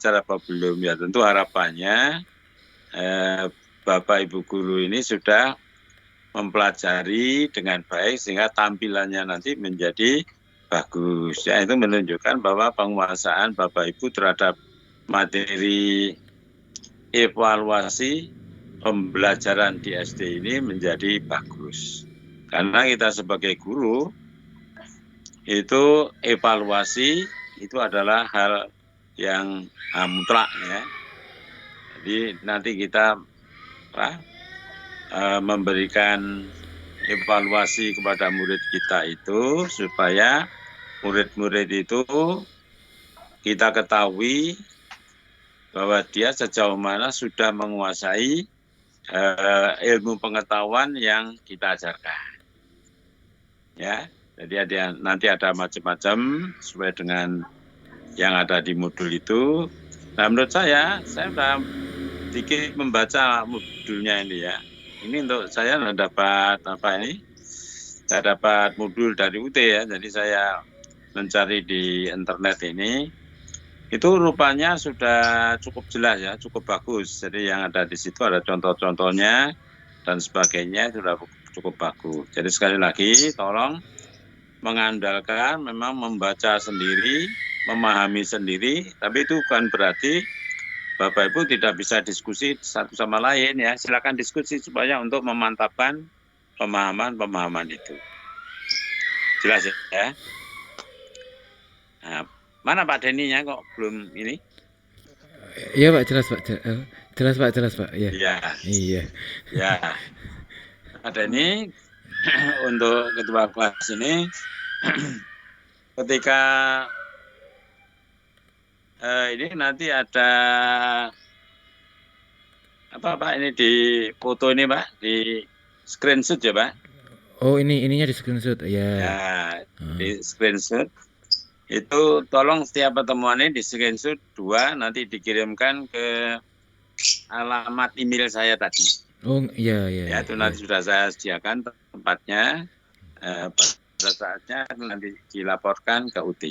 belajar apa belum ya. Tentu harapannya Bapak Ibu guru ini sudah mempelajari dengan baik sehingga tampilannya nanti menjadi bagus. Ya, itu menunjukkan bahwa penguasaan Bapak Ibu terhadap materi evaluasi pembelajaran di SD ini menjadi bagus. Karena kita sebagai guru itu evaluasi itu adalah hal yang mutlak ya. Jadi nanti kita memberikan evaluasi kepada murid kita itu supaya murid-murid itu kita ketahui bahwa dia sejauh mana sudah menguasai ilmu pengetahuan yang kita ajarkan. Ya, jadi nanti ada macam-macam sesuai dengan yang ada di modul itu. Nah, menurut saya sudah sedikit membaca modulnya ini ya. Ini untuk saya dapat saya dapat modul dari UT ya. Jadi saya mencari di internet ini. Itu rupanya sudah cukup jelas ya, cukup bagus. Jadi yang ada di situ ada contoh-contohnya dan sebagainya sudah cukup bagus. Jadi sekali lagi tolong mengandalkan memang membaca sendiri, memahami sendiri, tapi itu bukan berarti Bapak Ibu tidak bisa diskusi satu sama lain ya. Silakan diskusi supaya untuk memantapkan pemahaman itu. Jelas ya? Nah, mana Pak Deninya kok belum ini? Iya Pak, jelas Pak. Jelas Pak. Iya. Iya. Ya. Pak Deni untuk ketua kelas ini ketika ini nanti ada apa Pak ini di foto ini Pak, di screenshot ya Pak? Oh ininya di screenshot ya. Ya, di screenshot. Itu tolong setiap pertemuan ini di screenshot 2 nanti dikirimkan ke alamat email saya tadi. Oh iya. Ya itu nanti sudah saya sediakan tempatnya. Pada saatnya nanti dilaporkan ke UT.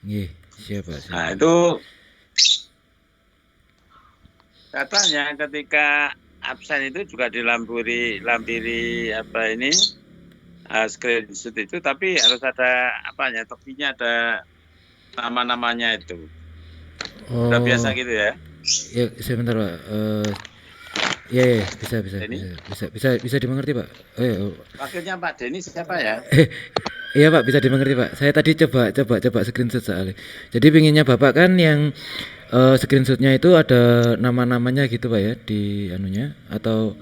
Iya, siap Pak. Nah itu katanya ketika absen itu juga dilampiri apa ini screenshot itu, tapi harus ada apanya, topinya ada nama-namanya itu. Oh. Udah biasa gitu ya? Ya, sebentar Pak. Ya, bisa dimengerti Pak. Wakilnya Pak Deni siapa ya? Iya Pak, bisa dimengerti Pak. Saya tadi coba screenshot soalnya. Jadi pinginnya Bapak kan yang screenshotnya itu ada nama-namanya gitu Pak ya di anunya atau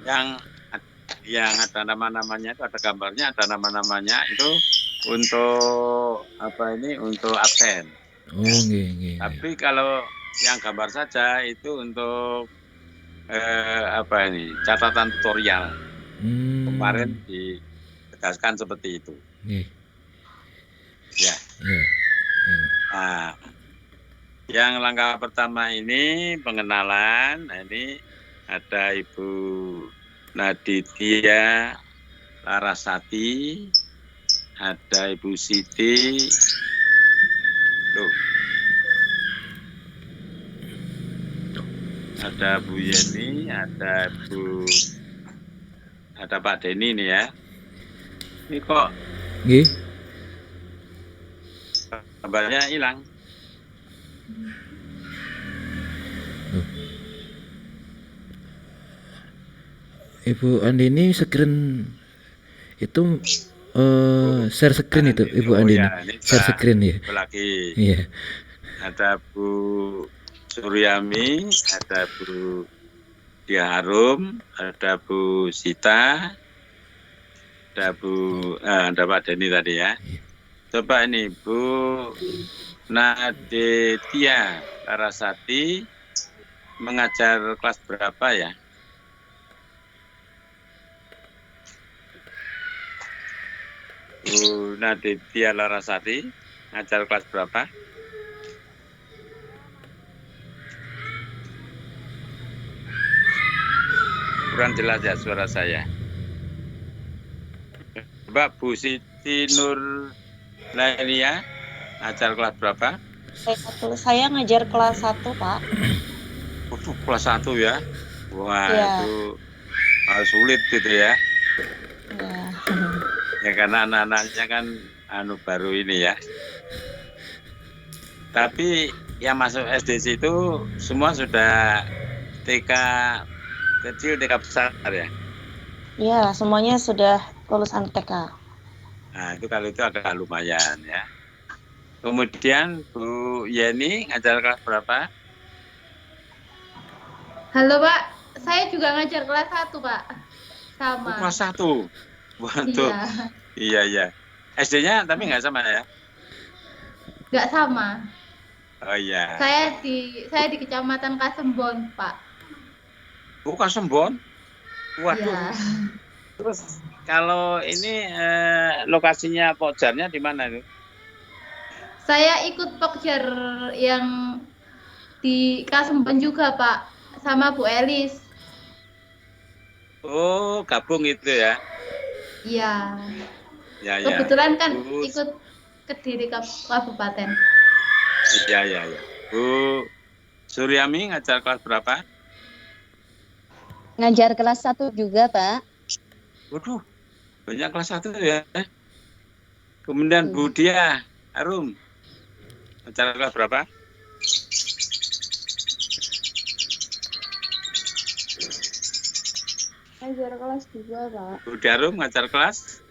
yang ada nama-namanya itu ada gambarnya, ada nama-namanya itu untuk apa ini untuk absen. Oh, nggih. Tapi kalau yang gambar saja itu untuk apa ini catatan tutorial. Kemarin ditegaskan seperti itu. Ya. Nah, yang langkah pertama ini pengenalan. Nah, ini ada Ibu Naditya Larasati, ada Ibu Siti. Tuh. Ada Bu Yeni, ada Pak Deni nih ya. Ini kok gambarnya hilang. Ibu Andini screen itu share screen itu Ibu Andini. Ya, share screen ya. Lagi. Iya. Ada Bu Suryami, ada Bu Dia Harum, ada Bu Sita, ada Pak Deni tadi ya. Coba ini Bu Naditya Larasati mengajar kelas berapa ya? Bu Naditya Larasati ngajar kelas berapa? Kurang jelas ya suara saya. Mbak Bu Siti Nur Lailia ngajar kelas berapa? Saya ngajar kelas 1, Pak. Waduh, kelas 1 ya. Wah, Iya. itu sulit gitu ya. Iya. Ya karena anak-anaknya kan baru ini ya. Tapi yang masuk SD itu semua sudah TK kecil, TK besar ya. Iya, semuanya sudah lulusan TK. Nah, itu kalau itu agak lumayan ya. Kemudian Bu Yeni ngajar kelas berapa? Halo Pak, saya juga ngajar kelas 1 Pak. Sama. Kelas 1. Waduh, Iya, iya. SD-nya tapi nggak sama ya? nggak sama. Oh iya. Saya di Kecamatan Kasembon, Pak. Bukan Sembon. Waduh. Iya. Terus kalau ini lokasinya Pokjarnya di mana itu? Saya ikut Pokjar yang di Kasembon juga, Pak, sama Bu Elis. Oh, gabung itu ya. Iya. Ya. Kebetulan kan Bu, ikut Kediri Kabupaten. ya. Bu Suryami ngajar kelas berapa? Ngajar kelas 1 juga, Pak. Waduh, banyak kelas 1 ya. Kemudian Bu Dia Arum ngajar kelas berapa? Ngajar kelas 2, Pak. Bu Dia Arum ngajar kelas?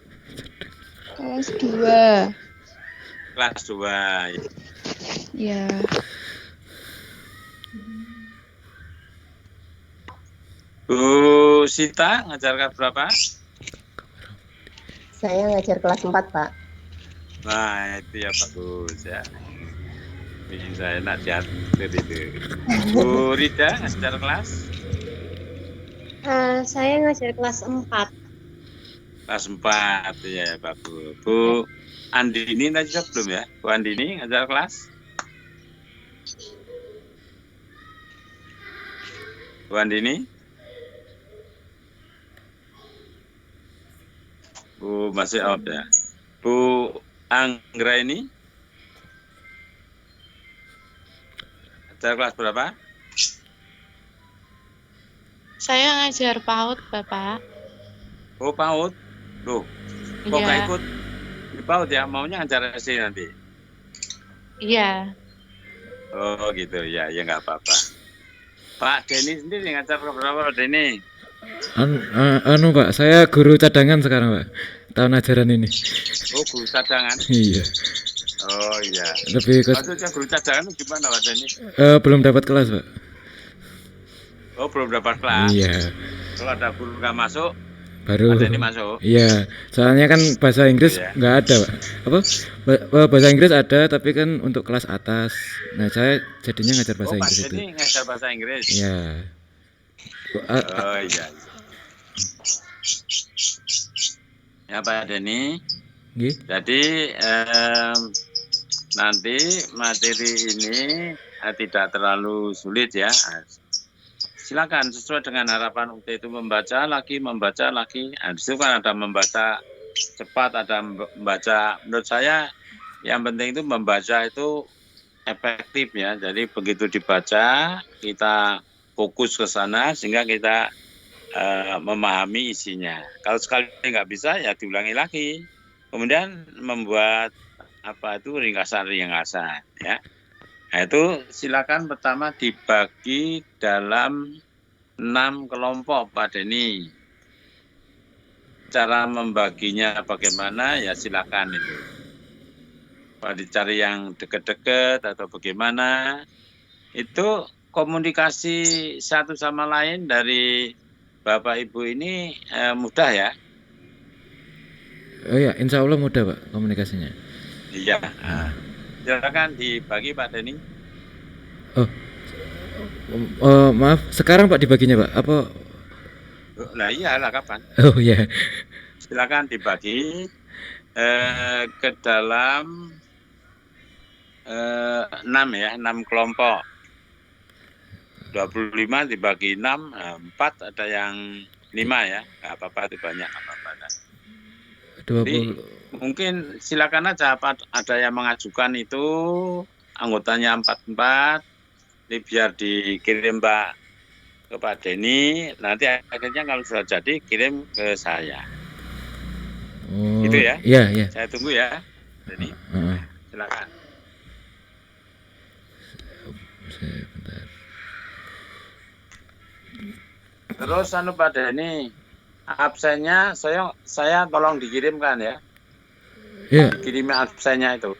Kelas 2. Kelas 2. Ya. Bu Sita ngajar kelas berapa? Saya ngajar kelas 4, Pak. Nah, itu ya bagus ya. Ini saya enak diatur itu. Bu Rida ngajar kelas? Saya ngajar kelas 4. Kelas 4 ya bagus. Bu Andini tadi belum ya? Bu Andini ngajar kelas? Bu Andini? Bu masih out ya. Bu Anggra ini ngajar kelas berapa? Saya ngajar PAUD, Bapak. Oh PAUD. Loh, kok nggak ikut di PAUD ya? Maunya ngajar SD nanti? Iya. Oh gitu ya, ya nggak apa-apa. Pak Denny sendiri ngajar berapa Pak Denny? Pak, saya guru cadangan sekarang Pak, tahun ajaran ini. Oh guru cadangan? Iya. Oh iya. Lebih ke Maksudnya guru cadangan itu gimana Pak Denny? belum dapat kelas Pak. Oh belum dapat kelas? Iya. Kalau ada guru nggak masuk, Baru. Pak Denny masuk? Iya. Soalnya kan bahasa Inggris Iya. nggak ada Pak. Apa? Bahasa Inggris ada tapi kan untuk kelas atas. Nah saya jadinya ngajar bahasa Oh Pak Inggris itu. Denny ngajar bahasa Inggris? Iya. Oh iya. Ya Pak Denny. Nggih. Jadi nanti materi ini tidak terlalu sulit ya. Silakan sesuai dengan harapan UT itu membaca lagi. Nah, di situ kan ada membaca cepat, ada membaca. Menurut saya yang penting itu membaca itu efektif ya. Jadi begitu dibaca kita fokus ke sana sehingga kita memahami isinya. Kalau sekali nggak bisa ya diulangi lagi. Kemudian membuat ringkasan ya. Nah, itu silakan pertama dibagi dalam 6 kelompok Pak Denny. Cara membaginya bagaimana ya silakan itu. Pak dicari yang deket-deket atau bagaimana. Itu komunikasi satu sama lain dari Bapak Ibu ini mudah ya. Oh ya, insya Allah mudah Pak komunikasinya. Iya. Silakan dibagi Pak Denny. Maaf, sekarang Pak dibaginya Pak? Apa? Nah iyalah kapan? Oh ya. Silakan dibagi ke dalam 6 ya, 6 kelompok. 25 dibagi 6, 4 ada yang 5 ya. Nggak apa-apa itu banyak, nggak apa-apa. Jadi 20. mungkin silakan aja ada yang mengajukan itu anggotanya 44, Ini biar dikirim Pak ke Pak Denny, nanti akhirnya kalau sudah jadi kirim ke saya. Oh, Gitu ya? iya, iya. Saya tunggu ya. Denny, Heeh. silakan. Sebentar. Terus Pak Denny, absennya saya tolong dikirimkan ya. Iya. Kirim absennya itu.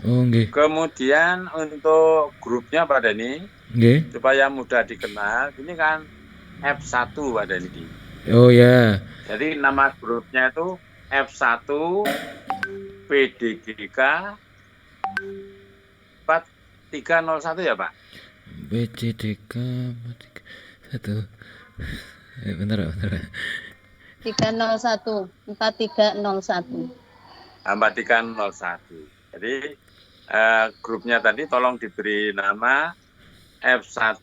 Oh, nggih. Kemudian untuk grupnya Pak Denny, Nggih. supaya mudah dikenal, ini kan F1 Pak Denny. Oh ya. Jadi nama grupnya itu F1 PDGK 4301 ya Pak? BCDK 1. Bentar. 301 4301. 4301. Jadi grupnya tadi tolong diberi nama F1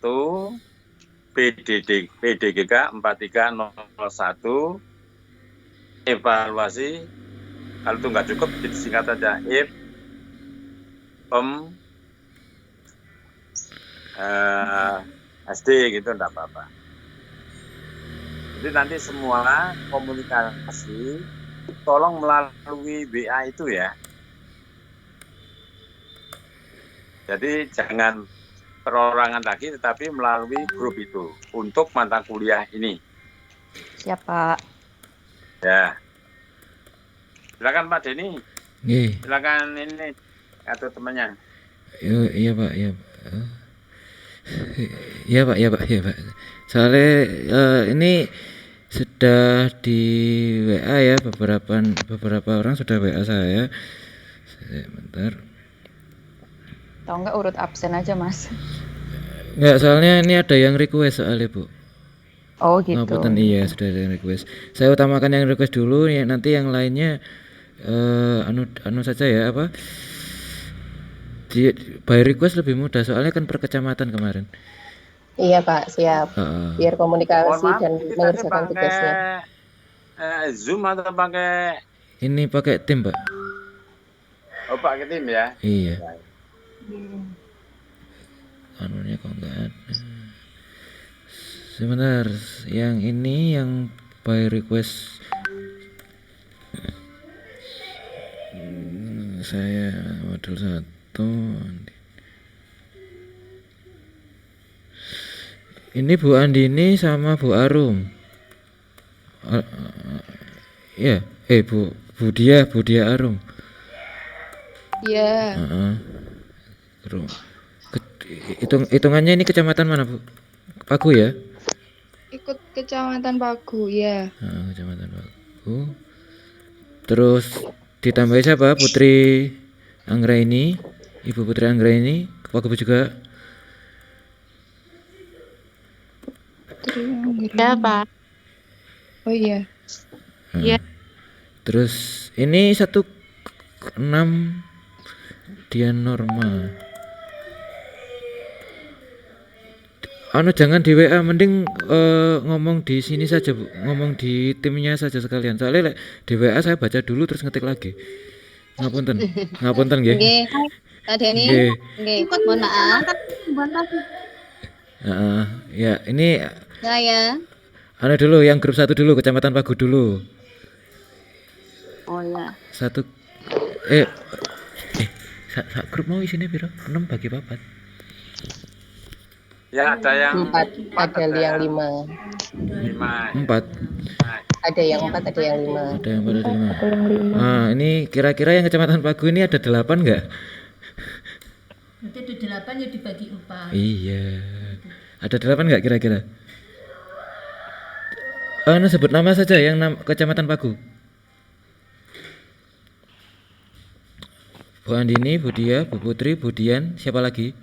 PDGK 4301 evaluasi. Kalau itu nggak cukup, disingkat saja if SD gitu, enggak apa-apa. Jadi nanti semua komunikasi tolong melalui WA itu ya. Jadi jangan perorangan lagi, tetapi melalui grup itu untuk mata kuliah ini. Siapa? Ya. Silakan Pak Denny. Nggih. Silakan ini atau temannya. Iya, Pak, iya. Oh. Iya Pak. Soalnya ini sudah di WA ya, beberapa orang sudah WA saya. Sebentar. Tahu nggak urut absen aja Mas? Enggak, soalnya ini ada yang request soalnya Bu. Oh gitu. Ngapunten, iya sudah ada yang request. Saya utamakan yang request dulu ya, nanti yang lainnya anu saja ya, apa? By request lebih mudah soalnya kan per kecamatan kemarin. Iya Pak, siap. Biar komunikasi dan Ini tadi mengerjakan tugasnya. pakai Zoom atau pakai Ini pakai tim, Pak. pakai tim ya? Iya. Anunya kok enggak ada. Sebentar, yang ini yang by request saya modul 1. Ini Bu Andini sama Bu Arum. Ya, Bu Dia Arum. Iya. Hitungannya ini kecamatan mana, Bu? Pagu ya? Ikut Kecamatan Pagu, ya. Kecamatan Pagu. Terus ditambah siapa? Putri Anggraini, Ibu Putri Anggraini, Pagu juga. Ya, Pak. Oh iya. Iya. Terus ini 16 Dian Norma. Jangan di WA, mending ngomong di sini saja Bu, ngomong di timnya saja sekalian. Soalnya di WA saya baca dulu terus ngetik lagi. Ngapunten nggih. Nggih. Pak Denny. Nggih. Mohon maaf. Ya, ini Saya. dulu yang grup 1 dulu, Kecamatan Pagu dulu. Oh ya. Satu sak grup mau isinya piro? 6 bagi 4. Ya, ada yang 4, ada yang 5. 4. Ada yang 4, ada yang 5. Ada yang 4, ada yang 5. Ini kira-kira yang Kecamatan Pagu ini ada 8 enggak? Nanti ada 8 ya dibagi 4. Iya. Ada 8 enggak kira-kira? Sebut nama saja yang Kecamatan Pagu. Bu Andini, Bu Dia, Bu Putri, Bu Dian, siapa lagi?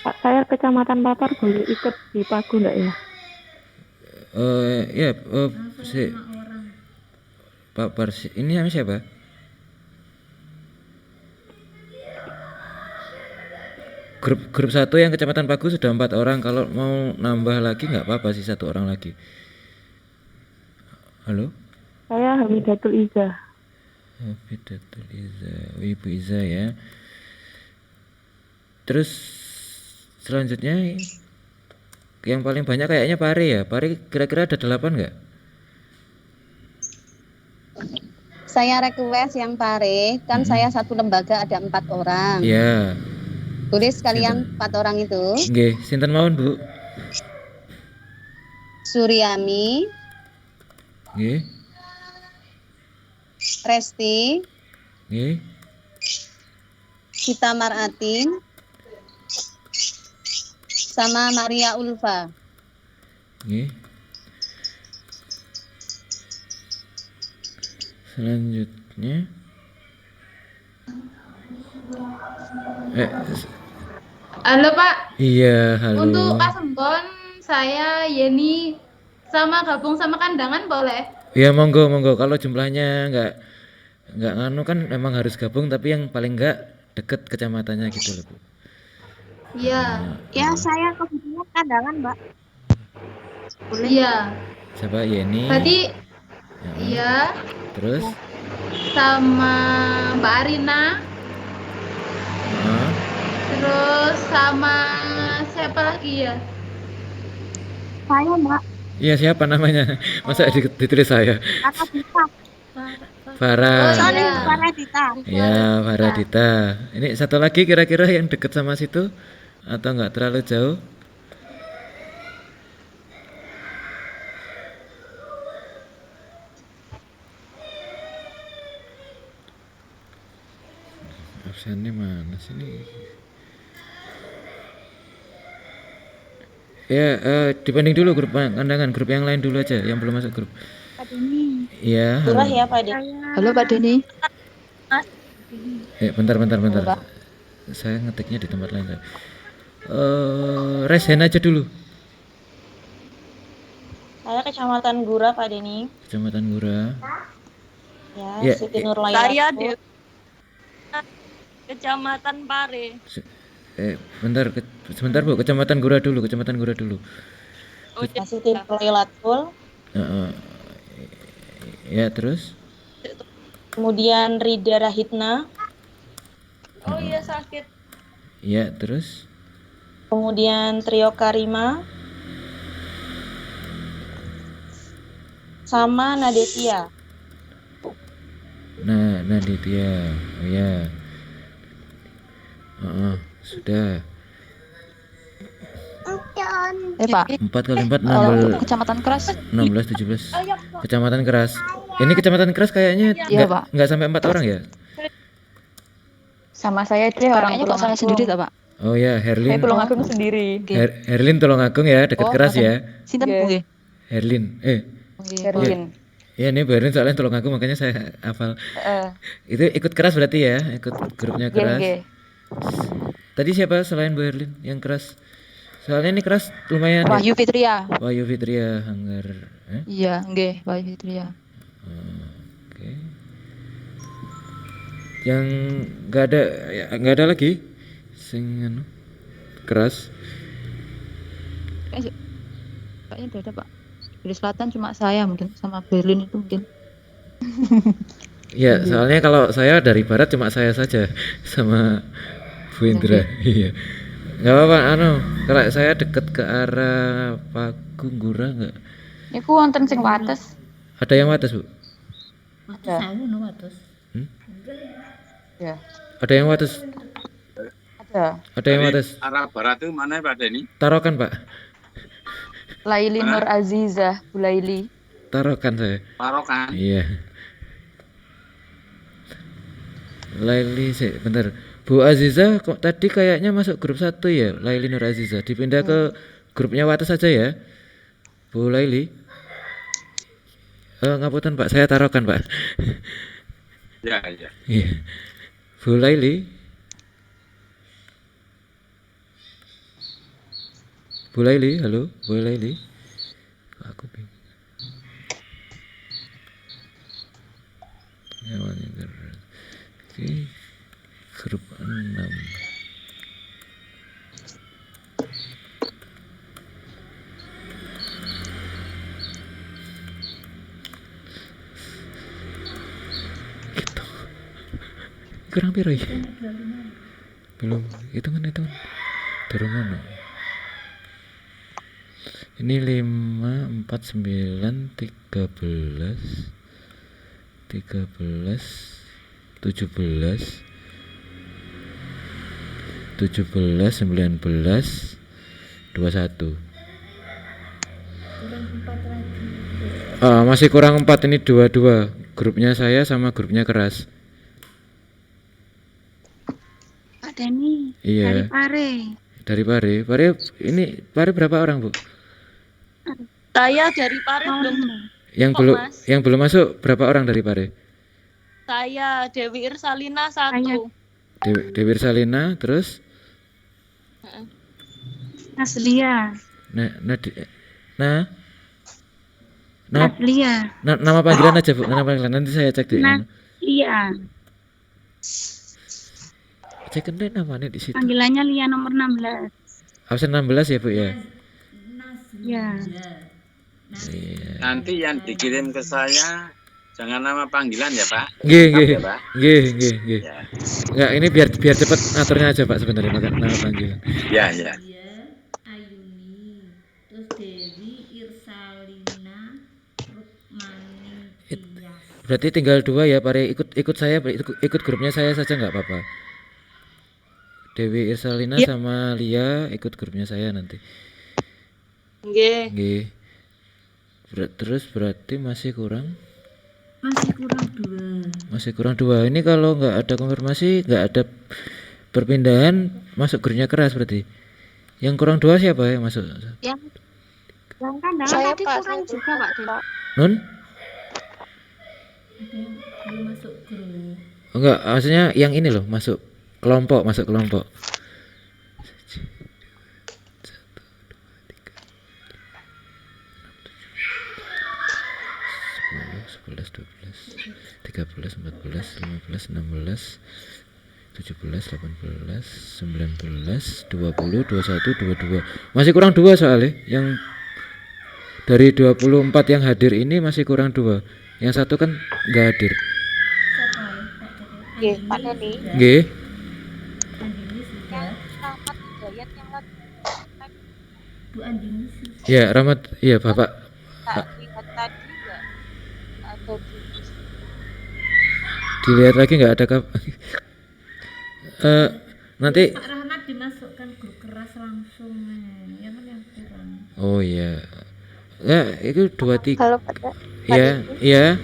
Pak, saya Kecamatan Papar boleh ikut di Pagu enggak ya? Pak Pars, ini namanya siapa? Grup 1 yang Kecamatan Pagu sudah 4 orang. Kalau mau nambah lagi nggak apa-apa sih, 1 orang lagi. Halo? Saya Hamidatul Iza. Hafidatul Iza, Ibu Iza ya. Terus selanjutnya yang paling banyak kayaknya Pare ya. Pare kira-kira ada 8 nggak? Saya request yang Pare, kan saya satu lembaga ada 4 orang. Iya. Boleh sekalian 4 orang itu. Nggih, sinten mawon, Bu? Suryami, Nggih. Resti, Nggih. Gita Maratin, sama Maria Ulfa. Nggih. Selanjutnya Halo Pak, iya, halo. untuk Pak Sembon, saya Yeni sama gabung sama kandangan boleh? Ya monggo monggo, kalau jumlahnya nggak nganu kan emang harus gabung, tapi yang paling nggak deket kecamatannya gitu loh Bu. Iya. Ya, saya kebetulan kandangan, Mbak. Boleh. Iya. Siapa Yeni? Berarti Ya. iya Terus sama Mbak Arina, ah, terus sama siapa lagi ya? Saya, Mbak. iya siapa namanya? Masa ditulis saya? Kakak Dita. Farah. Sorry, iya. Farah Dita. Ya, Faradita. Ini satu lagi kira-kira yang deket sama situ atau nggak terlalu jauh? Absennya mana sih ini? Ya, dibanding dulu grup kandangan, grup yang lain dulu aja, yang belum masuk grup. Pak Deni. Iya. Murah Halo. ya, Pak Deni. Halo Pak Deni. Bentar. Saya ngetiknya di tempat lain. Resen aja dulu. Saya Kecamatan Gura, Pak Deni. Kecamatan Gura. Ya, Ya, Siti Nurlailatul. Saya di Kecamatan Pare. Sebentar Bu, Kecamatan Gura dulu. Oh, Ya, Siti Nurlailatul. Ya, terus? Kemudian Rida Rahitna. oh iya sakit. Ya, terus? Kemudian Trio Karima. Sama Nadetia. Nah, Naditya. Oh ya. Sudah. Pak. 4 kali 4 16. Kecamatan Keras. 16 17. Kecamatan Keras. Ini Kecamatan Keras kayaknya Iya, Pak. nggak sampai 4 orang ya? Sama saya deh orang kok saya sendiri tak, Pak? Oh ya, Herlin. Tulungagung sendiri. Herlin Tulungagung ya, dekat Keras ya. Sinten Bu nggih? Herlin. Herlin. Ya ini Herlin soalnya Tulungagung makanya saya hafal. Itu ikut Keras berarti ya, ikut grupnya Keras. Tadi siapa selain Bu Herlin yang Keras? Soalnya ini Keras lumayan. Wahyu Fitria. Wahyu Fitria Hanggar. Iya, nggih, Wahyu Fitria. Oke. Yang nggak ada lagi sing anu, Keras. Kayaknya udah ada, Pak. Dari Selatan cuma saya mungkin sama Berlin itu mungkin. Ya, soalnya kalau saya dari barat cuma saya saja sama Bu Indra. Iya. Enggak apa-apa, kalau saya deket ke arah Pagung Gura enggak? Iku wonten sing wates. Ada yang wates, Bu? Ada. Ya. Ada yang wates. Ada yang wates. Arah barat itu mana Pak Deni? Tarokan, Pak. Laili Nur Azizah, Bu Laili. Tarokan saya. Parokan. Iya. Laili sih, bentar. Bu Aziza kok tadi kayaknya masuk grup 1 ya, Laili Nur Aziza. Dipindah ke grupnya Wates saja ya. Bu Laili. Ngapunten Pak, saya tarokan Pak. Ya. Iya. Bu Laili. Bu Laili, halo, Bu Laili. Aku bingung. Oke. Grup 6. Gitu. kurang piro ya? Belum hitungan durung ngono. Ini 5 4 9 13 17 19 21. Masih kurang 4 ini 2 grupnya saya sama grupnya keras. Pak Denny. Iya. Dari Pare. Ini Pare berapa orang, Bu? Saya dari Pare belum. Yang belum masuk berapa orang dari Pare? Saya Dewi Irsalina 1. Dewi Irsalina, terus Naslia. Naslia. Nama panggilan aja, Bu. Nama panggilan nanti saya cek di. Iya. Cek namanya di situ. Panggilannya Lia nomor 16. Absen 16 ya, Bu ya? Iya. Nanti yang dikirim ke saya jangan nama panggilan ya, Pak. Nggih. Ya. Enggak, ini biar cepat aturnya aja, Pak, sebenarnya nama panggilan. Ya. Ayuni, terus Dewi Irsalina, Rukmani, Tias. Berarti tinggal 2 ya, Pare. Ikut saya, ikut grupnya saya saja nggak apa-apa. Dewi Irsalina sama Lia ikut grupnya saya nanti. Nggih. Terus berarti masih kurang 2. Ini kalau nggak ada konfirmasi, nggak ada perpindahan, masuk grupnya keras berarti. Yang kurang 2 siapa yang masuk? Yang kandang tadi kurang juga, Pak Den. Nun? Belum masuk grup. Enggak, maksudnya yang ini loh, masuk kelompok. 11, 12, 13, 14, 15, 16, 17, 18, 19, 20, 21, 22. Masih kurang 2 soalnya. Yang dari 24 yang hadir ini masih kurang 2. Yang satu kan nggak hadir. Nggih, Pak Denny. Nggih. Andini sudah. Rahmat Hidayat yang lagi Bu Andini sudah. Ya, Rahmat, iya Bapak. tak lihat tadi nggak ada di Dilihat lagi nggak ada nanti. Pak Rahmat dimasukkan grup keras langsung, ya kan yang kurang. Oh iya. Ya, itu 23. Halo, Pak. Iya.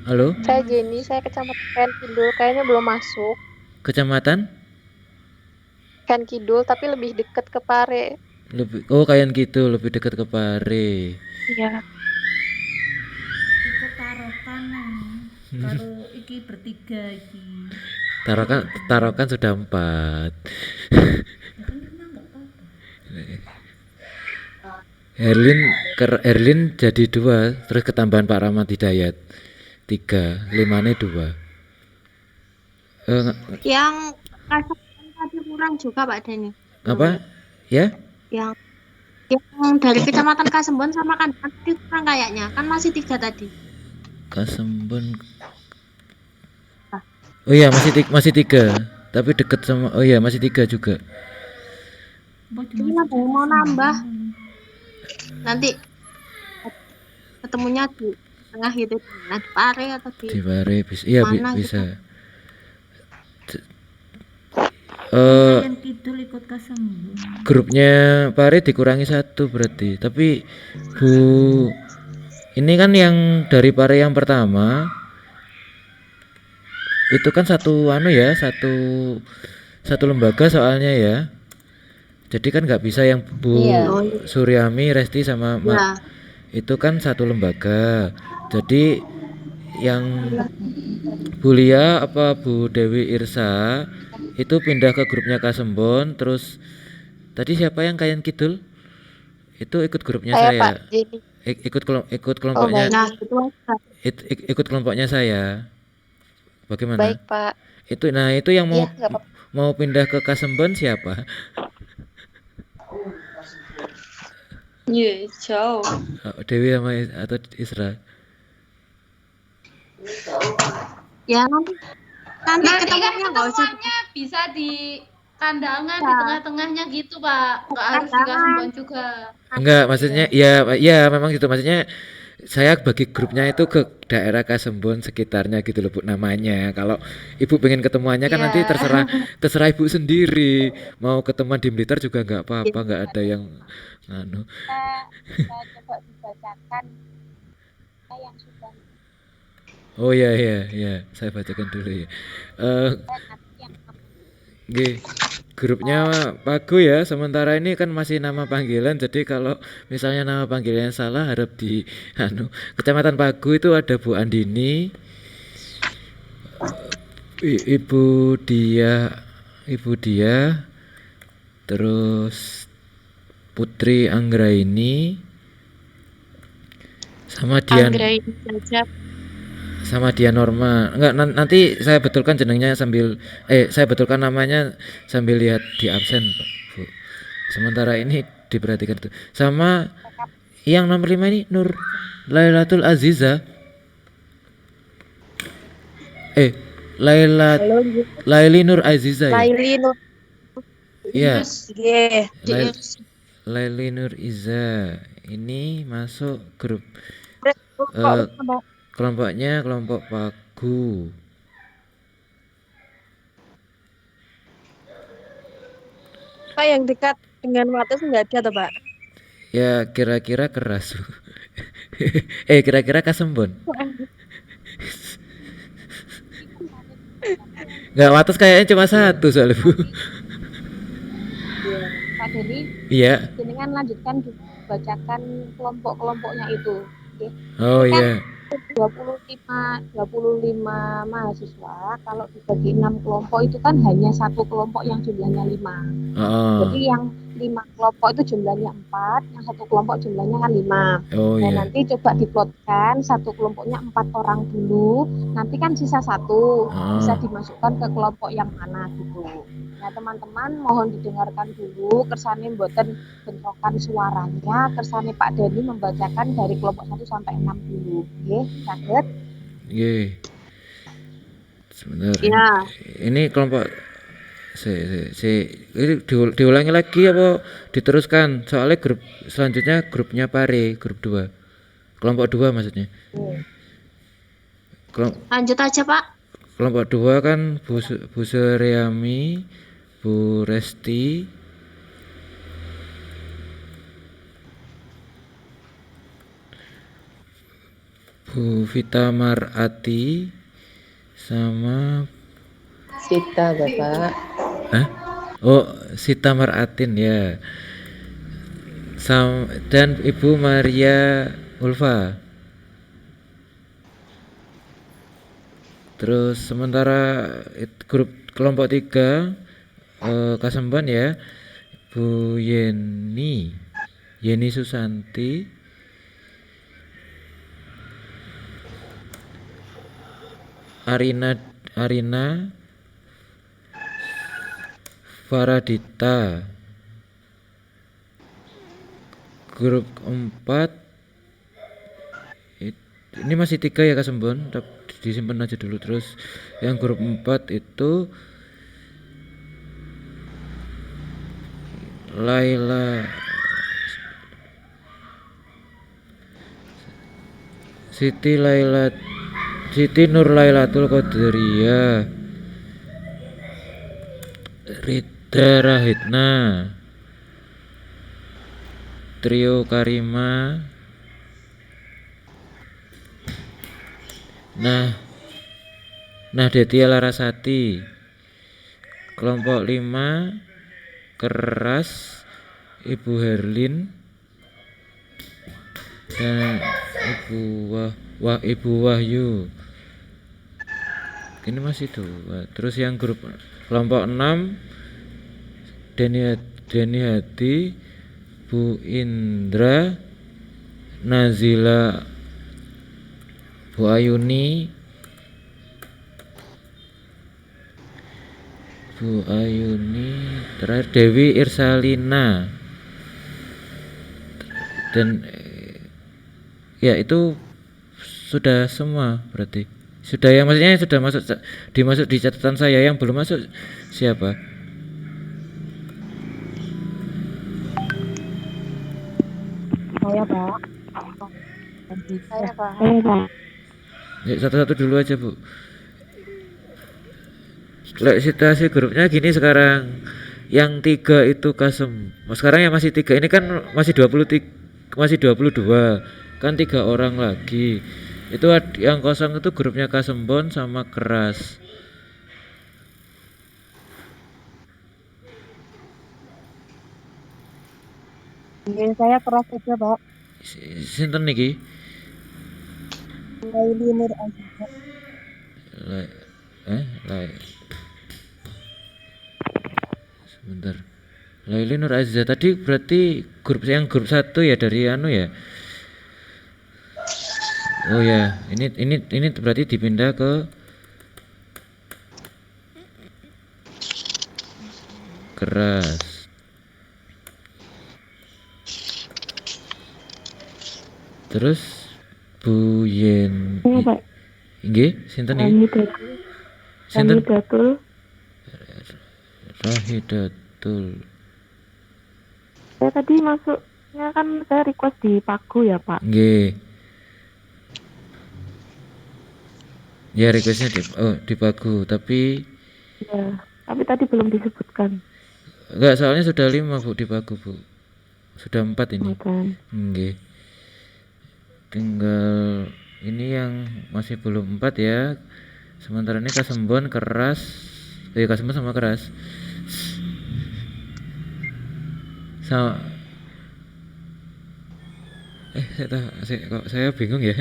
Halo. Saya Jenny, saya Kecamatan Kidul, kayaknya belum masuk. Kecamatan? Kan Kidul tapi lebih dekat ke Pare. Kayak gitu, lebih dekat ke Pare. Iya. Kita tarokan kalau iki bertiga iki. Tarokan sudah 4. Herlin jadi 2, terus ketambahan Pak Rahmat Hidayat 3, 5-nya 2. Yang tadi kurang juga, Pak Denny. Apa? Ya? Yang dari Kecamatan Kasembon sama Kandangan tadi kurang kayaknya. Kan masih 3 tadi. Kasembon. Oh iya, masih 3. Tapi deket sama masih 3 juga. Ini ada yang mau nambah. Nanti ketemunya di tengah gitu. Nah, di Pare atau di Pare bisa. Iya, bisa. Yang Kidul ikut Kasembon. Grupnya Pare dikurangi 1 berarti. Tapi Bu, ini kan yang dari Pare yang pertama itu kan satu lembaga soalnya ya. Jadi kan nggak bisa yang Bu Suryami, Resti sama itu kan satu lembaga. Jadi yang Bu Lia apa Bu Dewi Irsa itu pindah ke grupnya Kasembon. Terus tadi siapa yang Kayan Kidul? Itu ikut grupnya saya. Ikut kelompoknya. Ikut kelompoknya saya. Bagaimana? Baik, Pak. Itu yang mau pindah ke Kasembon siapa? Iya, jauh. Dewi sama atau Isra? Ya nanti Nanti kan ketemunya nggak usah ketemuannya bisa di kandangan di tengah-tengahnya gitu Pak, nggak harus di Kasembon juga. Enggak, maksudnya ya memang gitu, maksudnya saya bagi grupnya itu ke daerah Kasembon sekitarnya gitu loh Bu namanya. Kalau Ibu pengen ketemuannya kan nanti terserah Ibu sendiri. Mau ketemuan di Blitar juga nggak apa-apa, nggak ada yang anu. Kita coba dibacakan yang sudah Oh ya, saya bacakan dulu ya. Grupnya Pagu ya. Sementara ini kan masih nama panggilan. Jadi kalau misalnya nama panggilannya salah harap di Kecamatan Pagu itu ada Bu Andini, Ibu Dia, terus Putri Anggraini, sama Dian Norma. Enggak, nanti saya betulkan jenengnya saya betulkan namanya sambil lihat di absen Bu. Sementara ini diperhatikan tuh. Sama yang nomor 5 ini Nur Lailatul Aziza. Laili Nur Aziza ya. Laili Nur. Iya. Yeah. Laili Nur Iza. Ini masuk grup kelompoknya kelompok Pagu. Pak yang dekat dengan Wates nggak ada toh Pak? Ya kira-kira keras. Kira-kira Kasembon. Nggak, Wates kayaknya cuma satu soalnya Bu. Pak Dedi. Iya. Jenengan lanjutkan bacakan kelompok-kelompoknya itu. Okay. Oh iya. 25 mahasiswa, kalau dibagi 6 kelompok itu kan hanya satu kelompok yang jumlahnya 5. Jadi yang 5 kelompok itu jumlahnya 4, yang satu kelompok jumlahnya kan 5. Nanti coba diplotkan satu kelompoknya 4 orang dulu, nanti kan sisa 1 bisa dimasukkan ke kelompok yang mana gitu. Nah teman-teman mohon didengarkan dulu, kersane mboten bentrokan suaranya, kersane Pak Deni membacakan dari kelompok 1 sampai 6 dulu. Nggih, saged? Nggih. Sebentar. Ya. Ini kelompok ini diulangi lagi apa diteruskan? Soalnya grup selanjutnya grupnya Pare, grup 2. Kelompok 2 maksudnya. Lanjut aja Pak. Kelompok 2 kan Bu Suryami, Bu Resti, Bu Vita Marati, sama Sita Bapak. Oh, Sita Maratin ya. Dan Ibu Maria Ulfa. Terus sementara grup kelompok 3 Kasembon ya, Bu Yeni Susanti, Arina Faradita. Grup 4 ini masih 3 ya Kasembon, disimpan aja dulu. Terus yang grup 4 itu Siti Nur Lailatul Qadariyah, Rita Rahitna, Trio Karima. Detia Larasati. Kelompok 5 Keras, Ibu Herlin dan Ibu Wahyu. Ini masih 2. Terus yang grup kelompok 6 Deni Hati, Bu Indra, Nazila, Bu Ayuni, terakhir Dewi Irsalina. Dan ya itu sudah semua berarti Sudah ya, maksudnya sudah masuk dimasuk di catatan saya, yang belum masuk siapa? Saya, Pak. Saya, Pak. Ya, satu-satu dulu aja, Bu. Situasi grupnya gini sekarang. Yang 3 itu Kasem. Sekarang yang masih 3 ini kan masih 23, masih 22. Kan 3 orang lagi. Itu yang kosong itu grupnya Kasembon sama Keras. Saya Keras aja, Pak. Sinten niki? Laili Nur Aziza. Sebentar. Laili Nur Aziza tadi berarti grup 1 ya, dari anu ya. Oh ya, ini berarti dipindah ke Keras. Terus Bu Yen. Iya, Pak. Nggih, sinten iki? Sinten? Rahidatul. Saya tadi masuknya kan saya request di Pagu ya, Pak. Nggih. Ya requestnya di Pagu, tapi Ya, tapi tadi belum disebutkan. enggak, soalnya sudah 5 Bu di Pagu, Bu. Sudah 4 ini. Nggih. Tinggal ini yang masih belum 4 ya. Sementara ini Kasembon, Keras. Kasembon sama Keras. Saya bingung ya.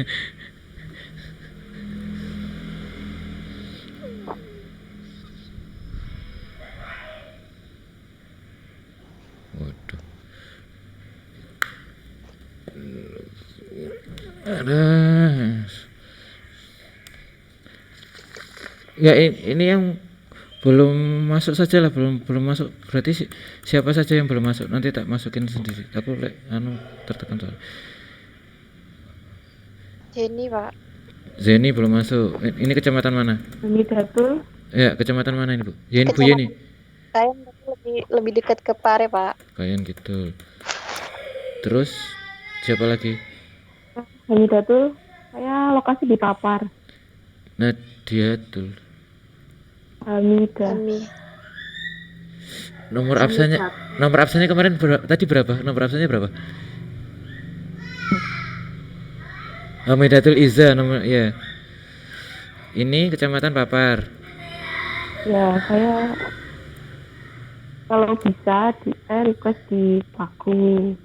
Waduh. Ya ini yang belum masuk saja lah, belum masuk. Berarti siapa saja yang belum masuk, nanti tak masukin sendiri. Aku tertekan soal. Jenny, Pak. Zeni belum masuk. Ini kecamatan mana? Ini Datul. Ya, kecamatan mana ini, Bu? Bu Yeni. Kayan lebih dekat ke Pare, Pak. Kayan gitu. Terus siapa lagi? Ini Datul. Saya lokasi di Papar. Nadiatul. Hamida. Nomor absennya kemarin berapa? Nomor absennya berapa? Hamidatul Iza nomor ya. Ini kecamatan Papar. Ya, saya kalau bisa saya request di Paku.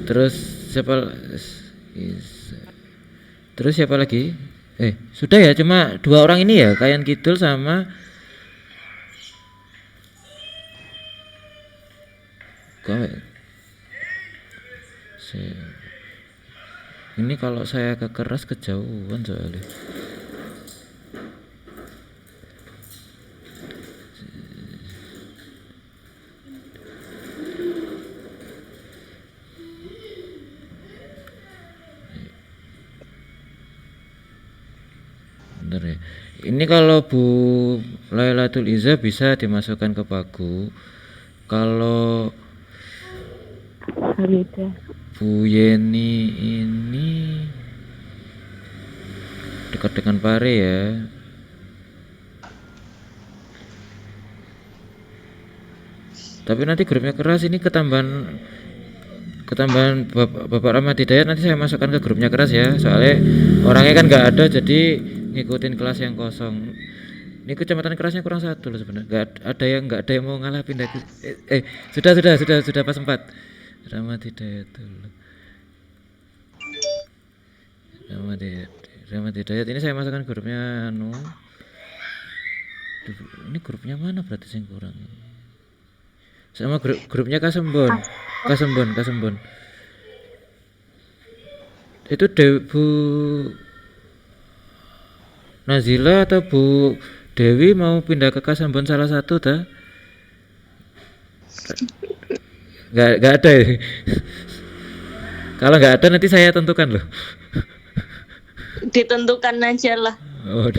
Terus siapa lagi? Sudah ya, cuma 2 orang ini ya, Kayan Kidul sama ini. Kalau saya ke Keras kejauhan soalnya. Bentar ya. Ini kalau Bu Lailatul Iza bisa dimasukkan ke Pagu. Kalau Bu Yeni ini dekat dengan Pare ya. Tapi nanti grupnya Keras ini ketambahan Bapak Rahmat Hidayat, nanti saya masukkan ke grupnya Keras ya. Soalnya orangnya kan nggak ada, jadi ngikutin kelas yang kosong. Ini kecamatan Kerasnya kurang 1 loh sebenarnya. Nggak ada yang mau ngalah pindah. Sudah pas 4. Rahmat Hidayat dulu. Rahmat Hidayat ini saya masukkan grupnya ini grupnya mana berarti yang kurang? Sama grupnya Kasembon. Itu Bu Nazila atau Bu Dewi mau pindah ke Kasembon salah satu dah? Nggak ada ya. Kalau nggak ada nanti saya tentukan loh. Ditentukan aja lah. Oh,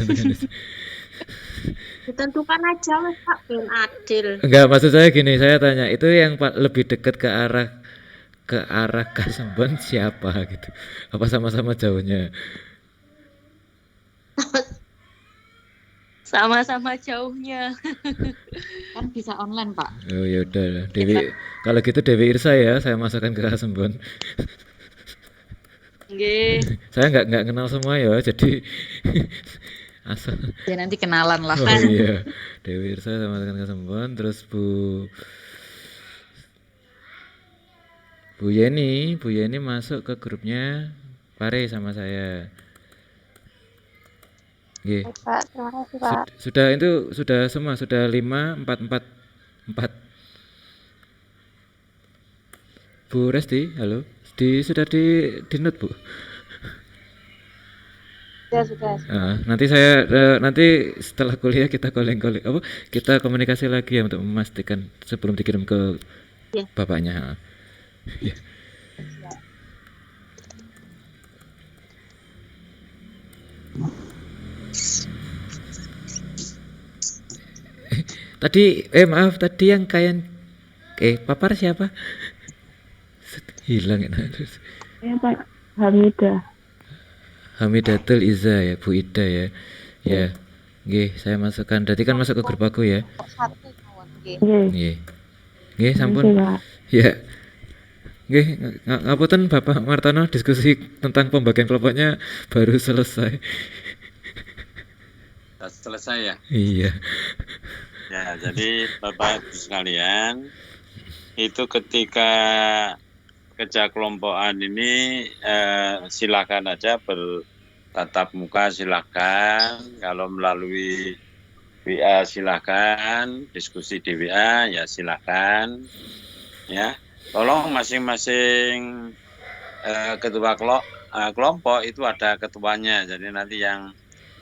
Ditentukan aja wes Pak, ben adil. enggak, maksud saya gini, saya tanya, itu yang lebih dekat ke arah Kasembon siapa gitu? Apa sama-sama jauhnya? Sama-sama jauhnya. Kan bisa online, Pak. Oh ya udah, Dewi. Kalau gitu Dewi Irsa ya, saya masukkan ke Kasembon. Nggih. Saya nggak kenal semua ya, jadi asal. Ya nanti kenalan lah. Oh iya, Dewi Irsa saya masukkan ke Kasembon, terus Bu Yeni masuk ke grupnya Pare sama saya. Oke. Pak, terima kasih Pak. Sudah semua, sudah 5, 4, 4, 4. Bu Resti, halo. Sudah di note, Bu. Sudah. Nanti setelah kuliah kita kita komunikasi lagi ya untuk memastikan sebelum dikirim ke bapaknya. Ya. Maaf, tadi yang papar siapa? Hilang ya. Ya Pak, Hamidatul Iza ya, Bu Ida ya. Ya. Nggih, saya masukkan. Berarti kan masuk ke grup aku ya. Nggih, sampun. Ya. Nggih, ngapunten Bapak Martono, diskusi tentang pembagian kelompoknya baru selesai. Selesai ya? Iya. Ya, jadi Bapak Ibu sekalian, itu ketika kerja kelompokan ini silakan aja bertatap muka, silakan. Kalau melalui WA silakan, diskusi di WA ya silakan. Ya, tolong masing-masing ketua kelompok itu ada ketuanya. Jadi nanti yang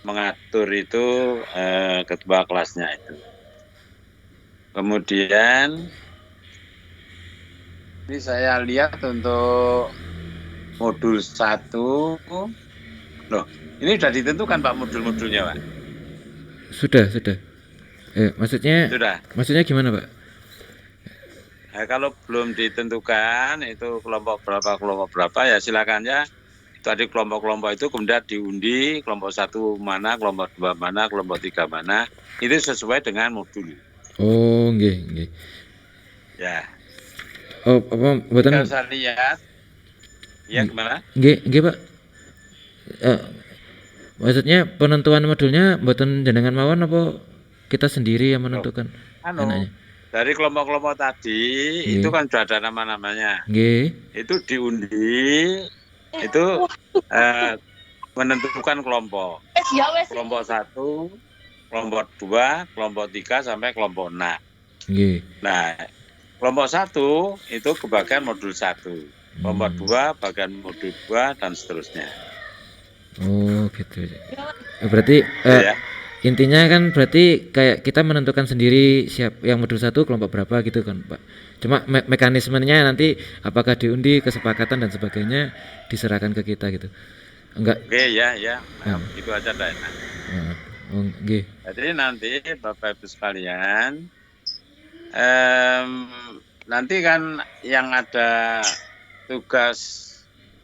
mengatur itu ketua kelasnya itu. Kemudian ini saya lihat untuk modul 1. Loh, ini sudah ditentukan Pak modul-modulnya, Pak? Sudah. Maksudnya? Sudah. Maksudnya gimana, Pak? Nah, kalau belum ditentukan itu kelompok berapa ya silakan ya. Tadi kelompok-kelompok itu kemudian diundi, kelompok 1 mana, kelompok 2 mana, kelompok 3 mana. Itu sesuai dengan modul. Oh, nggih. Ya. Oh, apa mboten? Kalau saya lihat. Ya, gimana? Nggih, Pak. Maksudnya penentuan modulnya mboten jenengan mawon apa kita sendiri yang menentukan? Dari kelompok-kelompok tadi itu kan sudah ada nama-namanya. Nggih. Itu diundi, itu menentukan kelompok. Kelompok 1, kelompok 2, kelompok 3 sampai kelompok 6. Nggih. Nah, kelompok 1 itu kebagian modul 1. Kelompok 2 bagian modul 2 dan seterusnya. Oh, gitu. Berarti intinya kan berarti kayak kita menentukan sendiri siap yang modul 1 kelompok berapa gitu kan, Pak. Cuma mekanismenya nanti apakah diundi, kesepakatan dan sebagainya diserahkan ke kita gitu. Enggak. Oke, ya. Nah, itu aja Mbak. Nggih. Jadi nanti Bapak Ibu sekalian nanti kan yang ada tugas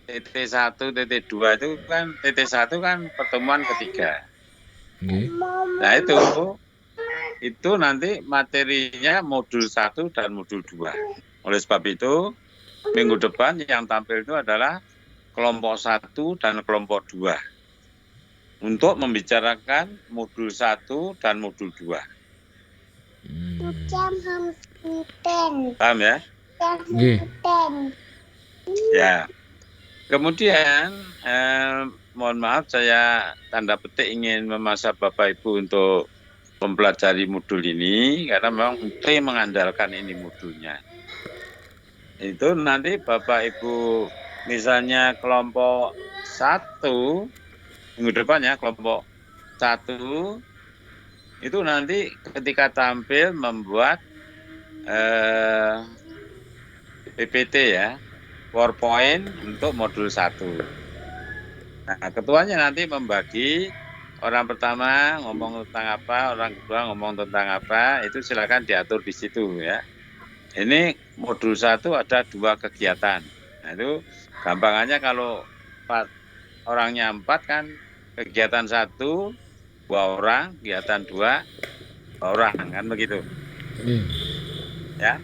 TT1, TT2 itu kan TT1 kan pertemuan ketiga. Nah itu nanti materinya modul 1 dan modul 2. Oleh sebab itu minggu depan yang tampil itu adalah kelompok 1 dan kelompok 2 untuk membicarakan modul 1 dan modul 2. Paham ya? Ya. Kemudian mohon maaf saya tanda petik ingin memaksa Bapak Ibu untuk mempelajari modul ini karena memang mengandalkan ini modulnya. Itu nanti Bapak Ibu misalnya kelompok 1 minggu depan ya, kelompok 1 itu nanti ketika tampil membuat PPT ya, PowerPoint untuk modul 1. Nah, ketuanya nanti membagi, orang pertama ngomong tentang apa, orang kedua ngomong tentang apa, itu silakan diatur di situ ya. Ini modul 1 ada 2 kegiatan. Nah, itu gampangannya kalau orangnya 4 kan, kegiatan 1 2 orang, kegiatan 2 orang, kan begitu. Ya.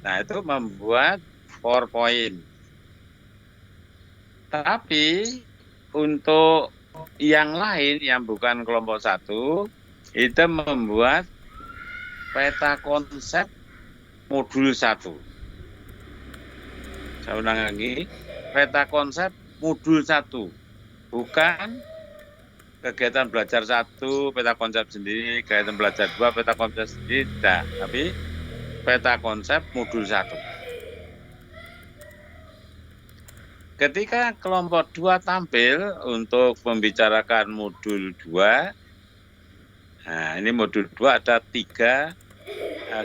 Nah, itu membuat PowerPoint. Tapi untuk yang lain yang bukan kelompok 1 itu membuat peta konsep modul 1. Saya ulang lagi, peta konsep modul 1. Bukan kegiatan belajar 1, peta konsep sendiri, kegiatan belajar 2, peta konsep sendiri, tidak. Tapi peta konsep modul 1. Ketika kelompok 2 tampil untuk membicarakan modul 2, nah ini modul 2 ada 3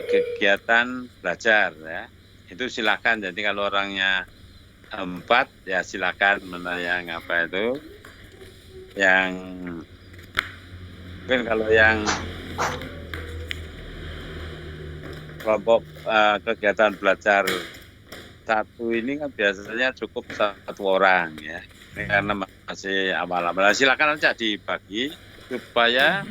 kegiatan belajar ya. Itu silakan, jadi kalau orangnya 4 ya silakan mana yang apa itu. Yang mungkin kalau yang kelompok kegiatan belajar 1 ini kan biasanya cukup 1 orang ya. Ini karena masih awal-awal. Silakan aja dibagi supaya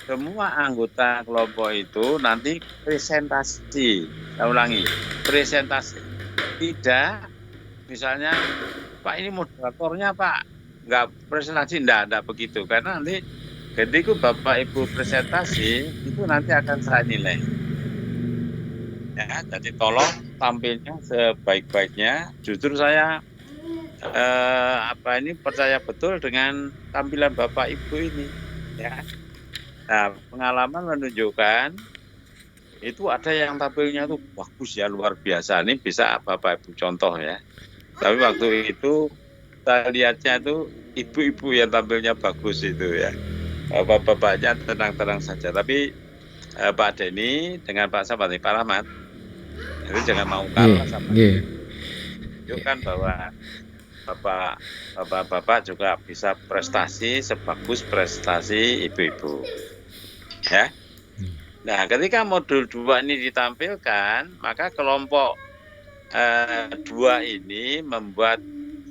semua anggota kelompok itu nanti presentasi. Saya ulangi, presentasi. Tidak, misalnya Pak ini moderatornya Pak, nggak presentasi, enggak begitu. Karena nanti ketika Bapak Ibu presentasi, itu nanti akan saya nilai. Ya, jadi tolong tampilnya sebaik-baiknya. Justru saya ini percaya betul dengan tampilan Bapak Ibu ini. Ya. Nah, pengalaman menunjukkan itu ada yang tampilnya tuh bagus ya, luar biasa. Ini bisa Bapak Ibu contoh ya. Tapi waktu itu saya lihatnya itu ibu-ibu yang tampilnya bagus itu ya. Bapak-bapaknya tenang-tenang saja. Tapi Pak Denny dengan Pak Rahmat itu jangan mau kalah sama tunjukkan bahwa bapak juga bisa prestasi sebagus prestasi ibu-ibu ya. Nah, ketika modul 2 ini ditampilkan, maka kelompok 2 ini membuat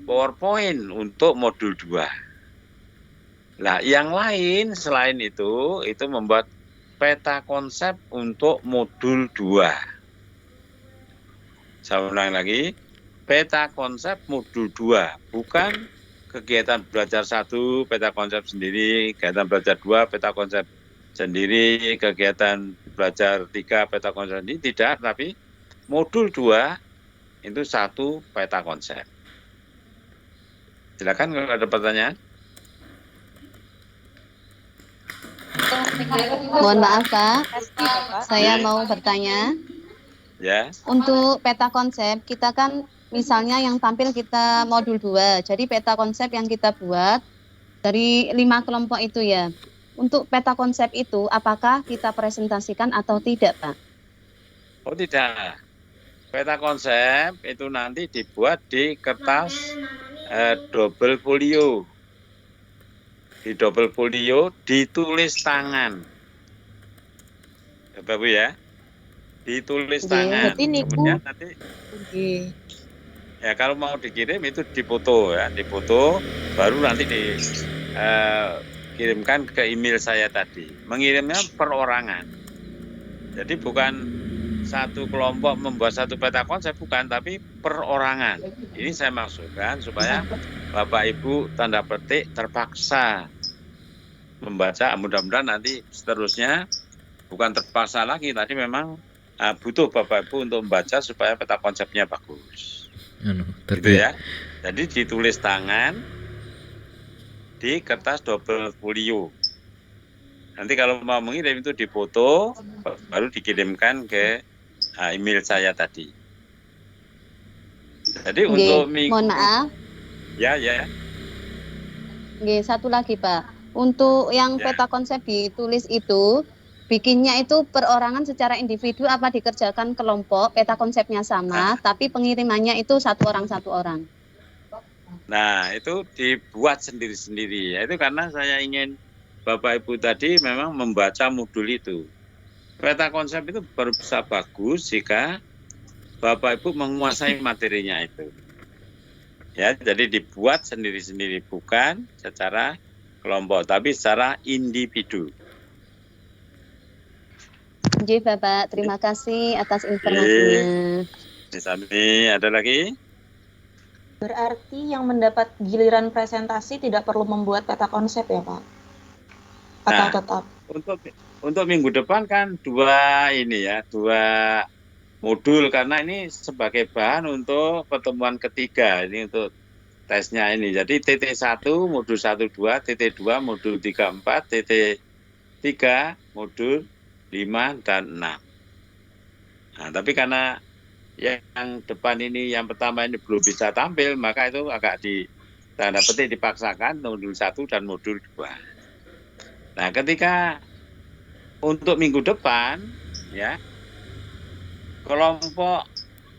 PowerPoint untuk modul 2. Nah, yang lain selain itu membuat peta konsep untuk modul 2. Saya ulang lagi, peta konsep modul 2, bukan kegiatan belajar 1, peta konsep sendiri, kegiatan belajar 2, peta konsep sendiri, kegiatan belajar 3, peta konsep sendiri, tidak, tapi modul 2 itu 1 peta konsep. Silakan kalau ada pertanyaan. Mohon maaf Pak, saya mau bertanya. Ya. Untuk peta konsep, kita kan misalnya yang tampil kita modul 2, jadi peta konsep yang kita buat dari 5 kelompok itu ya. Untuk peta konsep itu, apakah kita presentasikan atau tidak Pak? Oh tidak. Peta konsep itu nanti dibuat di kertas double folio. Di double folio ditulis tangan. Bapak Ibu ya. Ditulis tangan. Kemudian nanti ya kalau mau dikirim itu difoto ya, difoto baru nanti dikirimkan ke email saya tadi. Mengirimnya perorangan. Jadi bukan satu kelompok membuat satu peta konsep, bukan, tapi perorangan. Ini saya maksudkan supaya Bapak Ibu tanda petik terpaksa membaca, mudah-mudahan nanti seterusnya bukan terpaksa lagi, tadi memang butuh Bapak Ibu untuk membaca supaya peta konsepnya bagus. Gitu ya. Jadi ditulis tangan di kertas double folio. Nanti kalau mau mengirim itu difoto, baru dikirimkan ke email saya tadi. Jadi untuk minggu. Mohon maaf. Ya. Satu lagi Pak. Untuk yang peta konsep ditulis itu, bikinnya itu perorangan secara individu apa dikerjakan kelompok, peta konsepnya sama, tapi pengirimannya itu satu orang. Nah, itu dibuat sendiri-sendiri. Ya, itu karena saya ingin Bapak Ibu tadi memang membaca modul itu. Peta konsep itu baru bisa bagus jika Bapak Ibu menguasai materinya itu. Ya, jadi dibuat sendiri-sendiri, bukan secara kelompok, tapi secara individu. Oke, Bapak, terima kasih atas informasinya. Di sini ada lagi? Berarti yang mendapat giliran presentasi tidak perlu membuat peta konsep ya, Pak? Atau Nah, tetap? Untuk minggu depan kan dua modul, karena ini sebagai bahan untuk pertemuan ketiga, ini untuk tesnya ini. Jadi TT1 modul 1 2, TT2 modul 3 4, TT3 modul 5 dan 6. Nah, tapi karena yang depan ini, yang pertama ini belum bisa tampil, maka itu agak tanda petik dipaksakan modul 1 dan modul 2. Nah, ketika untuk minggu depan, ya, kelompok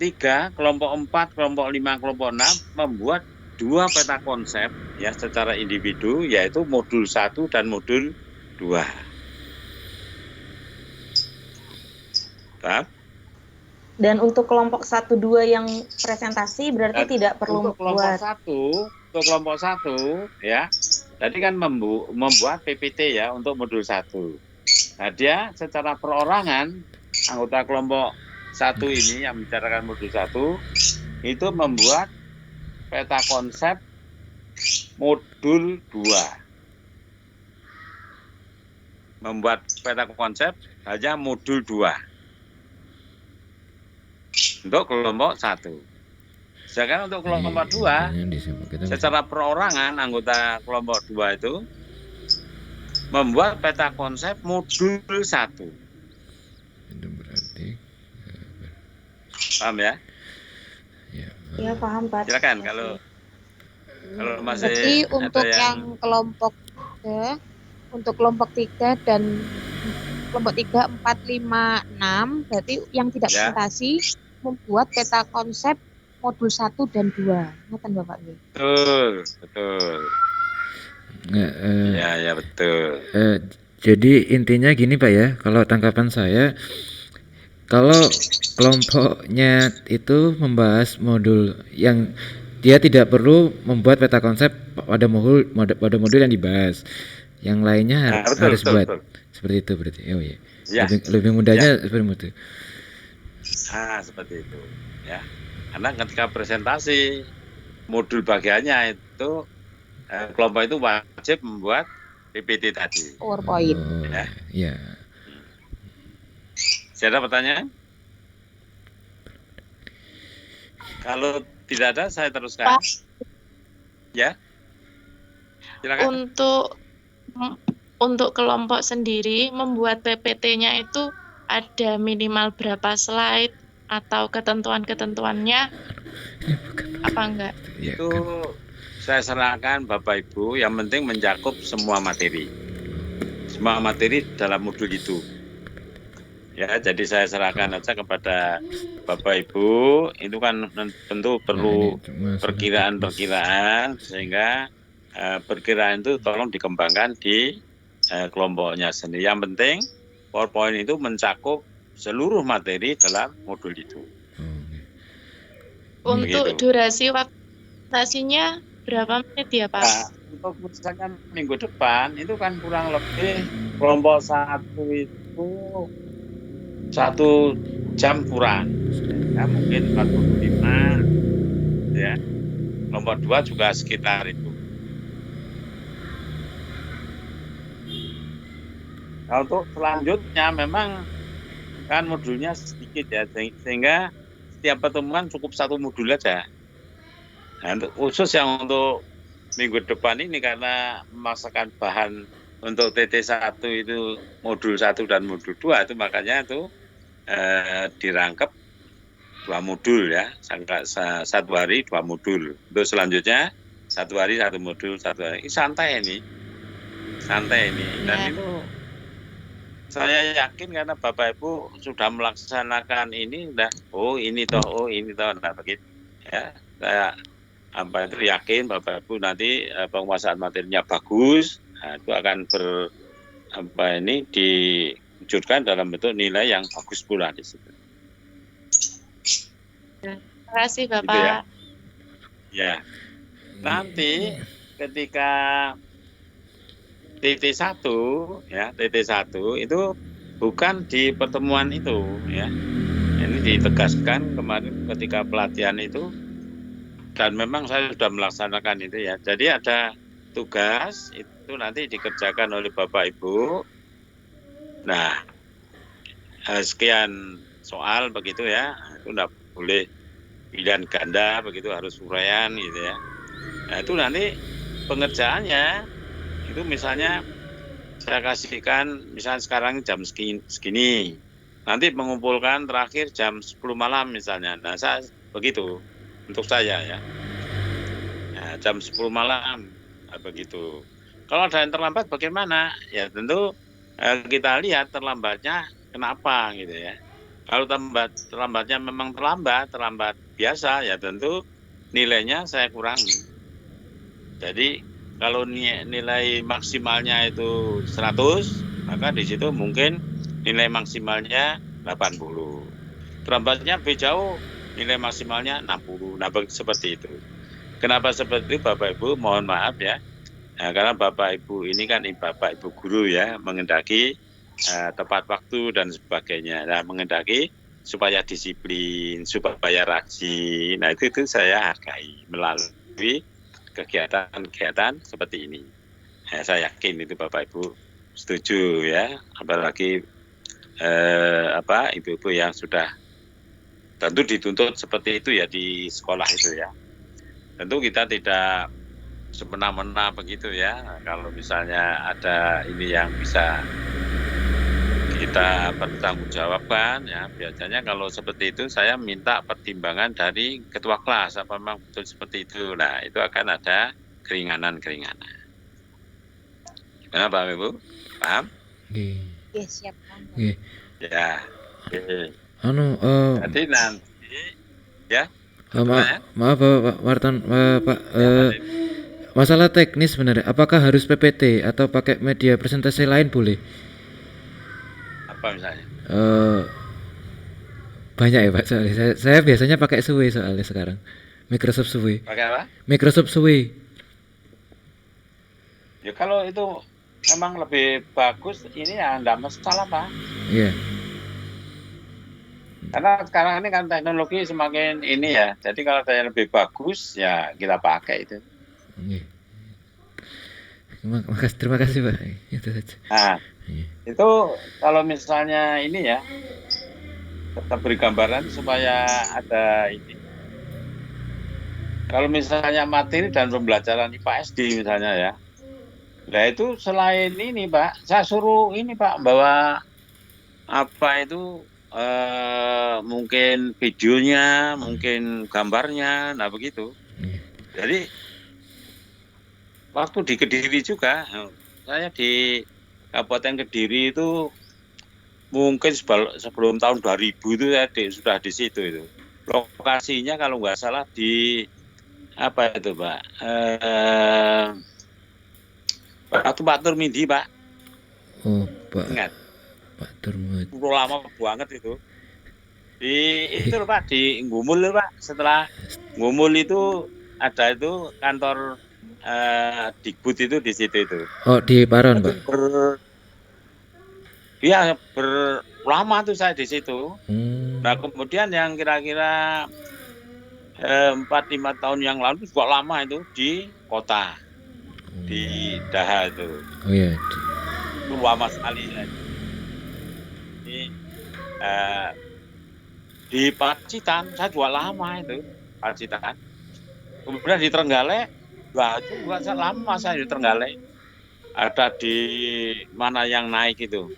3, kelompok 4, kelompok 5, kelompok 6 membuat 2 peta konsep ya secara individu, yaitu modul 1 dan modul 2. Paham? Dan untuk kelompok 1 2 yang presentasi berarti Dan tidak perlu untuk kelompok 1 ya. Tadi kan membuat PPT ya untuk modul 1. Nah, dia secara perorangan anggota kelompok 1 ini yang membicarakan modul 1 itu membuat peta konsep modul 2. Membuat peta konsep hanya modul 2 untuk kelompok 1. Sedangkan untuk kelompok 2 secara perorangan anggota kelompok 2 itu membuat peta konsep modul 1. Itu berarti paham ya? Ya, paham, Pak. Silakan kalau masih Berarti untuk ada yang kelompok 3, untuk kelompok 3 dan kelompok 3, 4, 5, 6, berarti yang tidak presentasi membuat peta konsep modul 1 dan 2. Ngeten Bapak nggih. Betul. Ya, betul. Jadi intinya gini Pak ya, kalau tanggapan saya, kalau kelompoknya itu membahas modul yang dia tidak perlu membuat peta konsep pada modul yang dibahas, yang lainnya harus buat. Betul. Seperti itu berarti. Oh iya. Ya. Lebih mudahnya seperti itu. Seperti itu ya. Karena ketika presentasi modul bagiannya itu kelompok itu wajib membuat PPT tadi. PowerPoint. Ya. Ada pertanyaan? Kalau tidak ada, saya teruskan. Pak, ya. Silakan. Untuk kelompok sendiri membuat PPT-nya itu ada minimal berapa slide atau ketentuan-ketentuannya apa enggak? Itu saya serahkan Bapak Ibu, yang penting mencakup semua materi. Semua materi dalam modul itu. Ya, jadi saya serahkan aja kepada Bapak Ibu, itu kan tentu perlu perkiraan-perkiraan, sehingga perkiraan itu tolong dikembangkan di kelompoknya sendiri. Yang penting PowerPoint itu mencakup seluruh materi dalam modul itu. Untuk durasi waktunya berapa menit ya Pak? Nah, untuk misalkan minggu depan itu kan kurang lebih kelompok 1 itu 1 jam kurang, ya mungkin 45, ya. Kelompok 2 juga sekitar itu. Nah, untuk selanjutnya memang kan modulnya sedikit ya, sehingga setiap pertemuan cukup 1 modul aja. Nah, untuk khusus yang untuk minggu depan ini karena memasakkan bahan untuk TT1 itu modul 1 dan modul 2 itu, makanya itu dirangkep 2 modul ya, 1 hari 2 modul. Untuk selanjutnya 1 hari 1 modul, 1 hari. Ini santai ini. Dan itu saya yakin karena Bapak Ibu sudah melaksanakan ini, ini toh, nah begitu ya. Saya yakin Bapak Ibu nanti penguasaan materinya bagus, nah, itu akan diwujudkan dalam bentuk nilai yang bagus pula di situ. Terima kasih Bapak. Gitu ya. Ya. Nanti ketika TT1 ya, TT1 itu bukan di pertemuan itu ya. Ini ditegaskan kemarin ketika pelatihan itu, dan memang saya sudah melaksanakan itu ya. Jadi ada tugas itu nanti dikerjakan oleh Bapak Ibu. Nah, sekian soal begitu ya. Itu enggak boleh pilihan ganda, begitu harus uraian gitu ya. Nah, itu nanti pengerjaannya itu misalnya saya kasihkan misalnya sekarang jam segini. Nanti mengumpulkan terakhir jam 10 malam misalnya. Nah, saya begitu untuk saya ya. Nah, jam 10 malam begitu. Kalau ada yang terlambat bagaimana? Ya tentu kita lihat terlambatnya kenapa gitu ya. Kalau terlambatnya memang terlambat biasa ya tentu nilainya saya kurangi. Jadi kalau nilai maksimalnya itu 100, maka di situ mungkin nilai maksimalnya 80. Terlambatnya lebih jauh, nilai maksimalnya 60. Nah, seperti itu. Kenapa seperti itu Bapak Ibu? Mohon maaf ya. Nah, karena Bapak Ibu ini kan Bapak Ibu guru ya, mengendaki tepat waktu dan sebagainya. Nah, mengendaki supaya disiplin, supaya rajin. Nah, itu saya hargai melalui kegiatan-kegiatan seperti ini. Nah, saya yakin itu Bapak Ibu setuju ya, apalagi ibu-ibu yang sudah tentu dituntut seperti itu ya di sekolah itu ya. Tentu kita tidak semena-mena begitu ya. Kalau misalnya ada ini yang bisa kita pertanggungjawabkan ya, biasanya kalau seperti itu saya minta pertimbangan dari ketua kelas apa memang betul seperti itu. Nah, itu akan ada keringanan-keringanan. Gimana Pak Ibu? Paham? Yes, siap. Ya. Jadi nanti ya. Maaf Pak Marton, Pak. Masalah teknis sebenarnya. Apakah harus PPT atau pakai media presentasi lain boleh? Apa misalnya? Banyak ya Pak. Soalnya saya biasanya pakai Suwe soalnya sekarang. Microsoft Suwe. Pakai apa? Microsoft Suwe. Ya kalau itu memang lebih bagus ini ya enggak masalah Pak. Iya. Karena sekarang ini kan teknologi semakin ini ya. Jadi kalau ada yang lebih bagus ya kita pakai itu. Terima kasih Pak. Itu saja. Nah, itu kalau misalnya ini ya tetap beri gambaran supaya ada ini. Kalau misalnya materi dan pembelajaran IPA SD misalnya ya. Nah itu selain ini Pak, saya suruh ini Pak bawa apa itu mungkin videonya, mungkin gambarnya, nah begitu. Jadi waktu di Kediri juga, saya di Kabupaten Kediri itu mungkin sebelum tahun 2000 itu saya sudah di situ itu. Lokasinya kalau nggak salah di apa itu Pak? Pak Turmidi Pak. Oh Pak. Ingat. Pak Turmidi. Udah lama banget itu. Di itu loh Pak, di Ngumul loh Pak. Setelah Ngumul itu ada itu kantor Dikbud itu di situ itu. Oh di Paron Pak. Iya berlama tuh saya di situ. Nah kemudian yang kira-kira 4-5 tahun yang lalu juga lama itu di kota. Di Daha itu. Oh iya. Itu lama sekali. Di Pacitan saya juga lama itu Pacitan. Kemudian di Trenggalek, wah itu juga lama saya di Trenggalek. Ada di mana yang naik itu?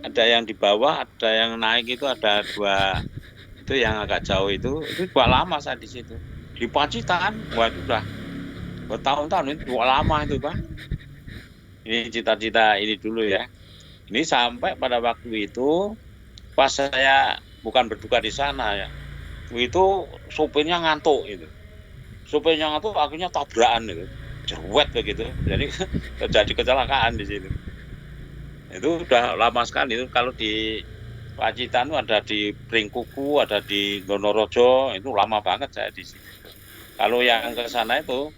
Ada yang di bawah, ada yang naik itu ada 2 itu yang agak jauh itu juga lama saya di situ. Di Pacitan, wah itu udah bertahun-tahun itu juga lama itu Pak. Ini cita-cita ini dulu ya. Ini sampai pada waktu itu pas saya bukan berduka di sana ya. Itu sopirnya ngantuk itu. supirnya itu akhirnya tabrakan gitu, jeruet begitu, jadi terjadi kecelakaan di situ. Itu udah lama sekali itu. Kalau di Pacitan itu ada di Pringkuku, ada di Gondorojo, itu lama banget saya di sini. Kalau yang ke sana itu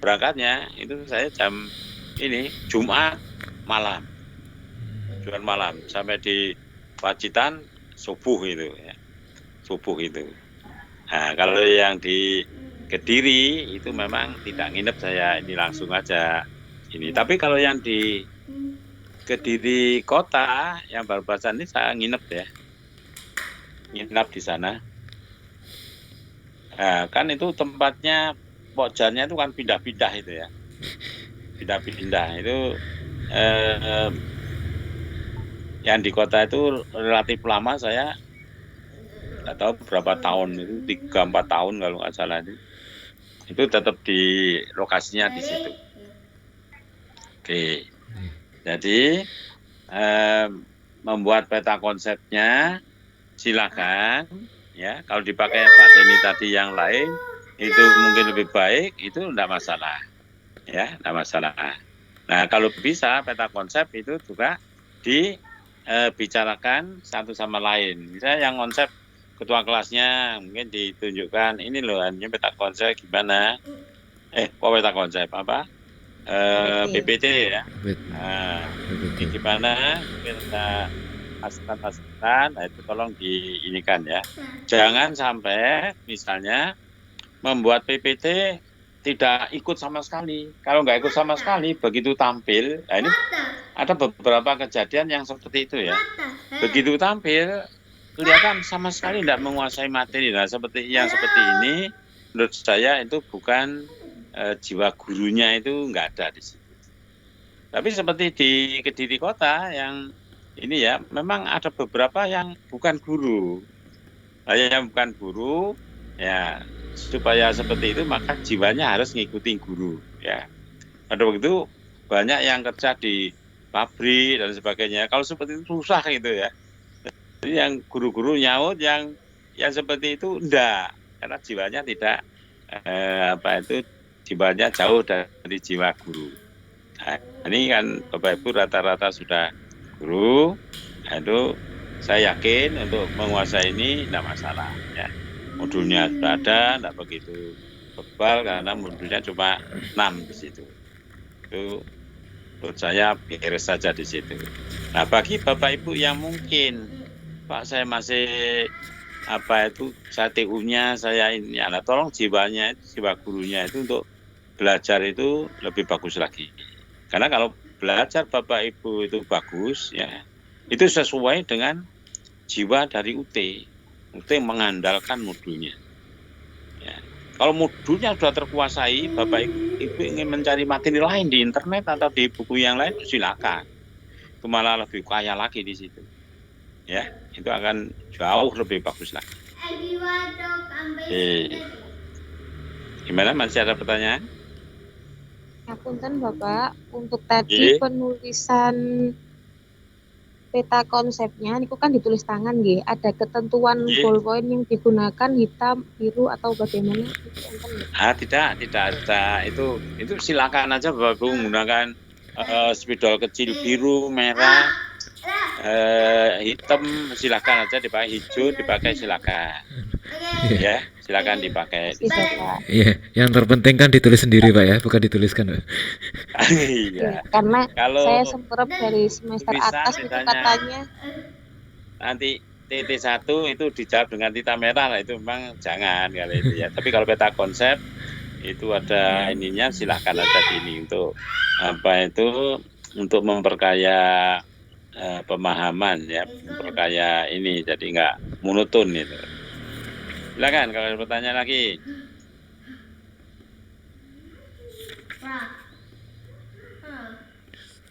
berangkatnya itu saya jam ini Jumat malam sampai di Pacitan subuh itu ya, subuh itu. Nah, kalau yang di Kediri itu memang tidak nginep, saya ini langsung aja ini. Tapi kalau yang di Kediri kota yang Barubasan ini saya nginep ya, nginep di sana. Nah, kan itu tempatnya pokjannya itu kan pindah-pindah itu ya, pindah-pindah itu yang di kota itu relatif lama. Saya nggak tahu berapa tahun itu, 3-4 tahun kalau nggak salah itu tetap di lokasinya di situ. Oke, jadi membuat peta konsepnya silakan ya. Kalau dipakai Pak Denny tadi yang lain itu mungkin lebih baik, itu enggak masalah ya, enggak masalah. Nah, kalau bisa peta konsep itu juga dibicarakan satu sama lain. Misalnya yang konsep ketua kelasnya mungkin ditunjukkan, ini loh hanya peta konsep gimana, kok peta konsep apa, PPT ya, gimana kita masukan, itu tolong diinikan ya. Jangan sampai misalnya membuat PPT tidak ikut sama sekali. Kalau nggak ikut sama sekali, begitu tampil, nah ini ada beberapa kejadian yang seperti itu ya. Begitu tampil, kelihatan sama sekali tidak menguasai materi. Nah, seperti ini, menurut saya itu bukan jiwa gurunya, itu nggak ada di situ. Tapi seperti di Kediri kota yang ini ya, memang ada beberapa yang bukan guru. Yang bukan guru, ya supaya seperti itu maka jiwanya harus ngikutin guru ya. Pada waktu itu banyak yang kerja di pabrik dan sebagainya. Kalau seperti itu susah gitu ya. Jadi yang guru-guru nyaut, yang seperti itu enggak, karena jiwanya tidak jiwanya jauh dari jiwa guru. Nah, ini kan Bapak Ibu rata-rata sudah guru, itu saya yakin untuk menguasai ini tidak masalah ya. Modulnya sudah ada, tidak begitu tebal karena modulnya cuma 6 di situ. Itu menurut saya beres saja di situ. Nah, bagi Bapak Ibu yang mungkin Pak saya masih saya TU-nya saya ini, nah, tolong jiwa gurunya itu untuk belajar itu lebih bagus lagi. Karena kalau belajar Bapak Ibu itu bagus ya, itu sesuai dengan jiwa dari UT mengandalkan modulnya. Ya. Kalau modulnya sudah terkuasai, Bapak Ibu ingin mencari materi lain di internet atau di buku yang lain, silakan. Itu malah lebih kaya lagi di situ. Ya, itu akan jauh lebih bagus lagi. Gimana, masih ada pertanyaan? Punten Bapak, untuk tadi penulisan peta konsepnya itu kan ditulis tangan nggih, ada ketentuan ballpoint yang digunakan hitam, biru atau bagaimana? Tidak ada. Itu silakan aja Bapak Ibu menggunakan spidol kecil biru, merah, hitam, silakan aja dipakai, hijau dipakai silakan. Ya, silakan dipakai. Iya, yang terpenting kan ditulis sendiri Pak ya, bukan dituliskan Pak. Iya. Karena kalau saya semprot dari semester atas itu katanya nanti TT1 itu dijawab dengan tinta merah, lah itu memang jangan kalau itu ya. Tapi kalau peta konsep itu ada ininya, silakan aja ini untuk untuk memperkaya pemahaman ya, memperkaya ini jadi nggak monoton itu. Silakan kalau ada pertanyaan lagi.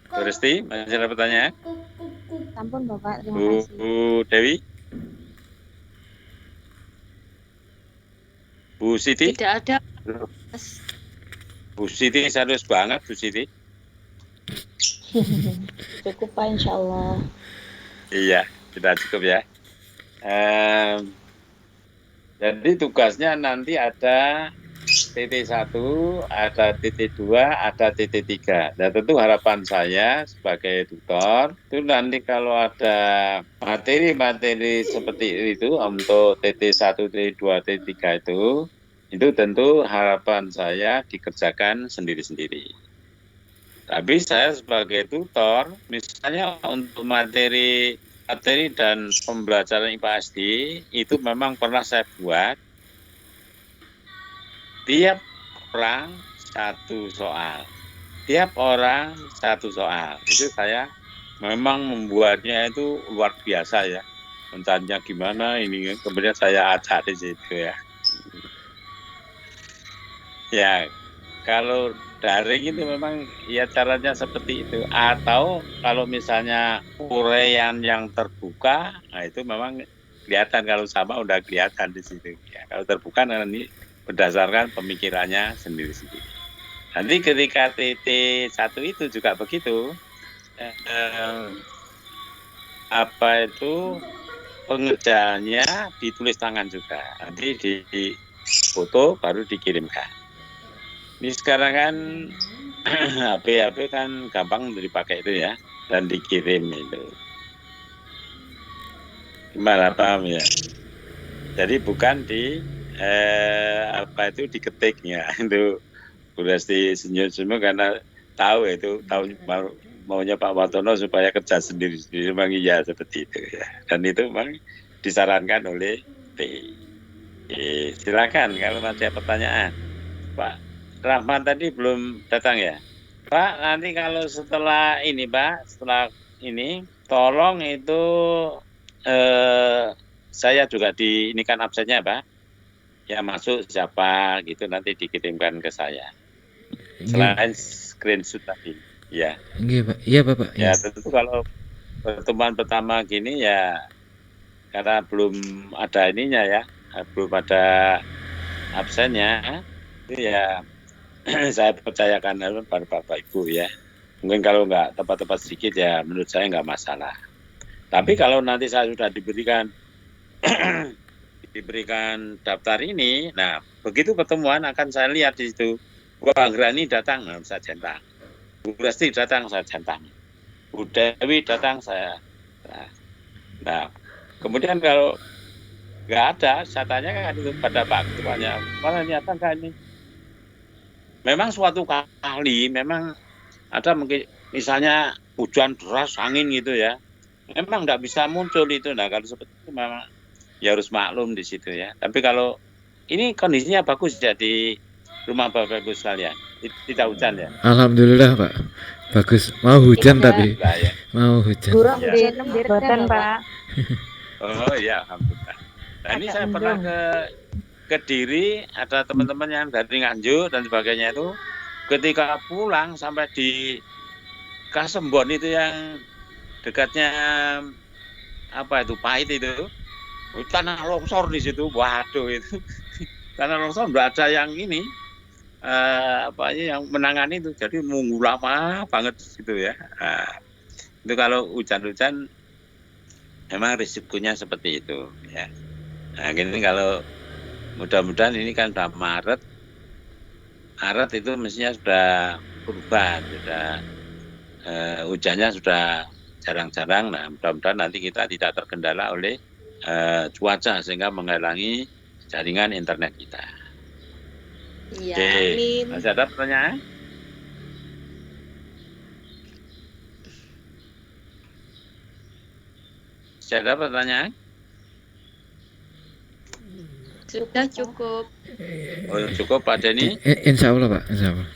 Bu Resti, masih ada pertanyaan? Ampun Bapak, terima kasih. Bu Dewi? Bu Siti? Tidak ada. Bu Siti serius banget Bu Siti. Cukup Pak, insya Allah. Iya, sudah cukup ya. Jadi tugasnya nanti ada titik 1, ada titik 2, ada titik 3. Nah, tentu harapan saya sebagai tutor itu nanti kalau ada materi-materi seperti itu untuk titik 1, titik 2, titik 3 itu tentu harapan saya dikerjakan sendiri-sendiri. Tapi saya sebagai tutor, misalnya untuk materi dan pembelajaran IPA SD itu memang pernah saya buat tiap orang satu soal. Tiap orang satu soal. Itu saya memang membuatnya itu luar biasa ya. Mencarinya gimana ini, kemudian saya ajak di situ ya. Ya, kalau daring itu memang ya caranya seperti itu. Atau kalau misalnya uraian yang terbuka, nah itu memang kelihatan, kalau sama udah kelihatan di situ. Ya, kalau terbuka nanti berdasarkan pemikirannya sendiri-sendiri. Nanti ketika titik 1 itu juga begitu. Pengerjaannya ditulis tangan juga. Nanti di foto baru dikirimkan. Ini sekarang kan HP kan gampang dipakai itu ya, dan dikirim itu. Gimana, paham ya? Jadi bukan diketik ya. Itu Burasti senyum-senyum karena tahu maunya Pak Wartono supaya kerja sendiri-sendiri, memang iya seperti itu ya. Dan itu memang disarankan oleh TI. Silakan kalau masih ada pertanyaan. Pak Rahman tadi belum datang ya? Pak, nanti kalau setelah ini Pak, setelah ini tolong itu saya juga diinikan absennya Pak. Ya masuk siapa gitu nanti dikirimkan ke saya. Selain screenshot tadi. Ya. Iya Pak. Ya tentu kalau pertemuan pertama gini ya karena belum ada ininya ya, belum ada absennya, itu ya saya percayakan pada Bapak Ibu ya. Mungkin kalau nggak tepat-tepat sedikit ya menurut saya nggak masalah. Tapi kalau nanti saya sudah diberikan daftar ini, nah begitu pertemuan akan saya lihat di situ. Wah, Grani datang, saya centang. Bu Resti datang, saya centang. Bu Dewi datang, saya. Nah, kemudian kalau nggak ada, saya tanyakan itu pada Pak Ketuanya, mana nyata nggak ini? Memang suatu kali, memang ada mungkin misalnya hujan deras, angin gitu ya, memang nggak bisa muncul itu. Nah kalau seperti itu memang ya harus maklum di situ ya. Tapi kalau ini kondisinya bagus ya di rumah Bapak Ibu sekalian, tidak hujan ya? Alhamdulillah Pak, bagus. Mau hujan tapi mau hujan. Burung ya. Boten Pak. Oh iya, alhamdulillah. Nah ini saya pernah ke Kediri, ada teman-teman yang dari Nganjuk dan sebagainya itu, ketika pulang sampai di Kasembon itu yang dekatnya Pahit itu, tanah longsor di situ. Waduh itu tanah longsor nggak ada yang ini yang menangani itu, jadi nunggu lama banget gitu ya. Nah, itu kalau hujan-hujan memang risikonya seperti itu ya. Nah gini, kalau mudah-mudahan ini kan sudah Maret itu mestinya sudah berubah, sudah hujannya sudah jarang-jarang. Nah mudah-mudahan nanti kita tidak terkendala oleh cuaca sehingga menghalangi jaringan internet kita. Iya, Oke, masih ada pertanyaan? Masih ada pertanyaan? Sudah cukup. Oh, cukup Pak Denny? Insya Allah Pak, insya Allah.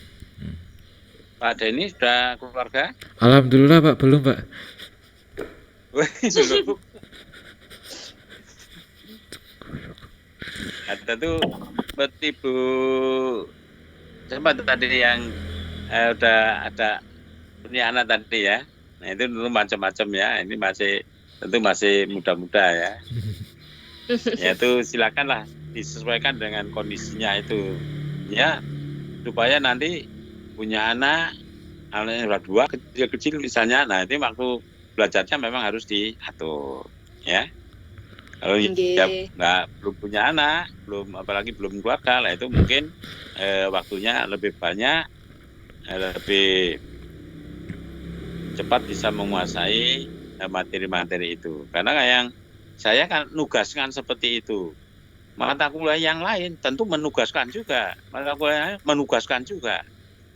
Pak Denny sudah keluarga? Alhamdulillah Pak, belum Pak. Belum. Ada tuh seperti Bu siapa tadi yang udah ada punya anak tadi ya. Nah itu dulu macam-macam ya. Ini tentu masih muda-muda ya. Ya itu silakanlah disesuaikan dengan kondisinya itu ya, supaya nanti punya anaknya sudah 2 kecil-kecil misalnya. Nah ini waktu belajarnya memang harus diatur ya. Kalau ya belum punya anak, apalagi belum keluarga lah, itu mungkin waktunya lebih banyak, lebih cepat bisa menguasai materi-materi itu. Karena yang saya kan nugaskan seperti itu. Mata kuliah yang lain tentu menugaskan juga. Mata kuliah menugaskan juga.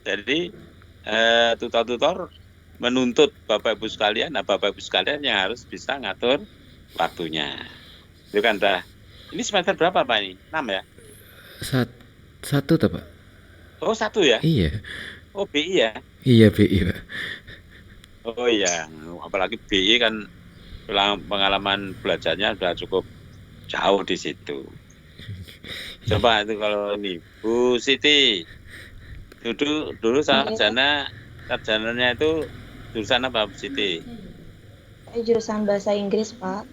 Jadi tutor-tutor menuntut Bapak Ibu sekalian, nah Bapak Ibu sekalian yang harus bisa ngatur waktunya. Itu kan dah. Ini semester berapa Pak ini? 6 ya? Satu tuh Pak. Oh 1 ya? Iya. Oh BI ya? Iya BI Pak. Oh iya, apalagi BI kan pengalaman belajarnya sudah cukup jauh di situ. Coba itu kalau ini Bu Siti, dulu sarjananya itu jurusan apa Bu Siti? Jurusan bahasa Inggris Pak.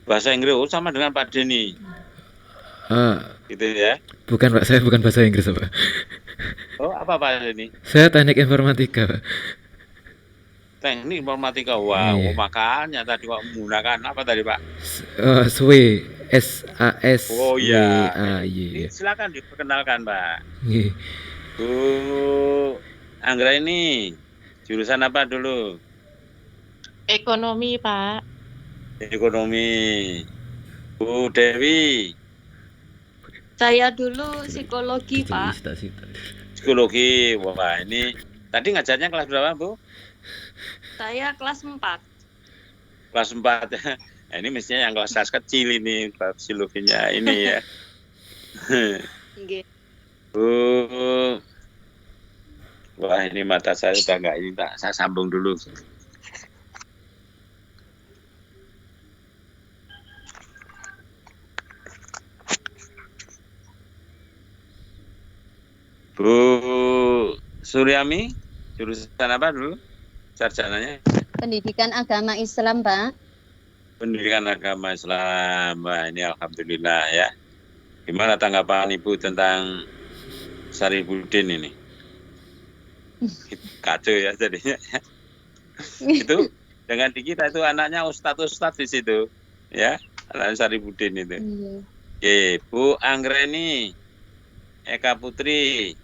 Bahasa Inggris, sama dengan Pak Denny. Gitu ya? Bukan Pak, saya bukan bahasa Inggris Pak. Oh apa Pak Denny? Saya teknik informatika Pak. Teknik informatika, wow, makanya tadi Pak menggunakan apa tadi Pak? SWE, SAS. Oh iya. Iya. Silakan diperkenalkan Pak. Iya. Bu Anggra ini jurusan apa dulu? Ekonomi Pak. Ekonomi. Bu Dewi. Saya dulu psikologi Pak. Psikologi, wah ini tadi ngajarnya kelas berapa Bu? Saya kelas 4. Kelas 4. Nah, ini mestinya yang kelas kecil ini psikologinya ini ya. Wah ini mata saya udah nggak ini, tak saya sambung dulu. Bu Suryami, jurusan apa dulu? Sarjananya? Pendidikan agama Islam, Pak. Pendidikan agama Islam. Wah, ini alhamdulillah ya. Gimana tanggapan Ibu tentang Sarifudin ini? Kacau ya jadinya. Itu dengan di kita itu anaknya ustadz di situ, ya, anak Sarifudin itu. Oke, Bu Anggreni Eka Putri,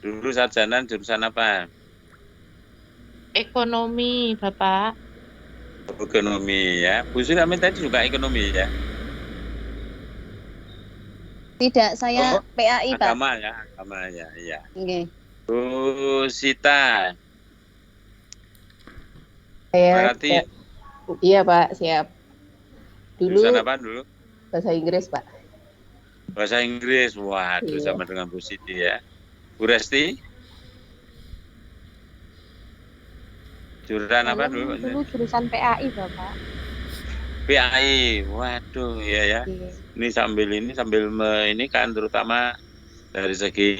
dulu sarjana jurusan apa? Ekonomi, Bapak. Ekonomi ya. Bu Suryami tadi juga ekonomi ya? Tidak, saya PAI, Pak. Agama ya, iya. Okay. Bu Sita. Saya berarti iya Pak, siap. Dulu jurusan apa dulu? bahasa Inggris Pak. Bahasa Inggris, waduh sama dengan Bu Siti ya. Bu Resti? Jurusan apa dulu? Dulu jurusan PAI Bapak. PAI, waduh ya. Ini sambil ini kan terutama dari segi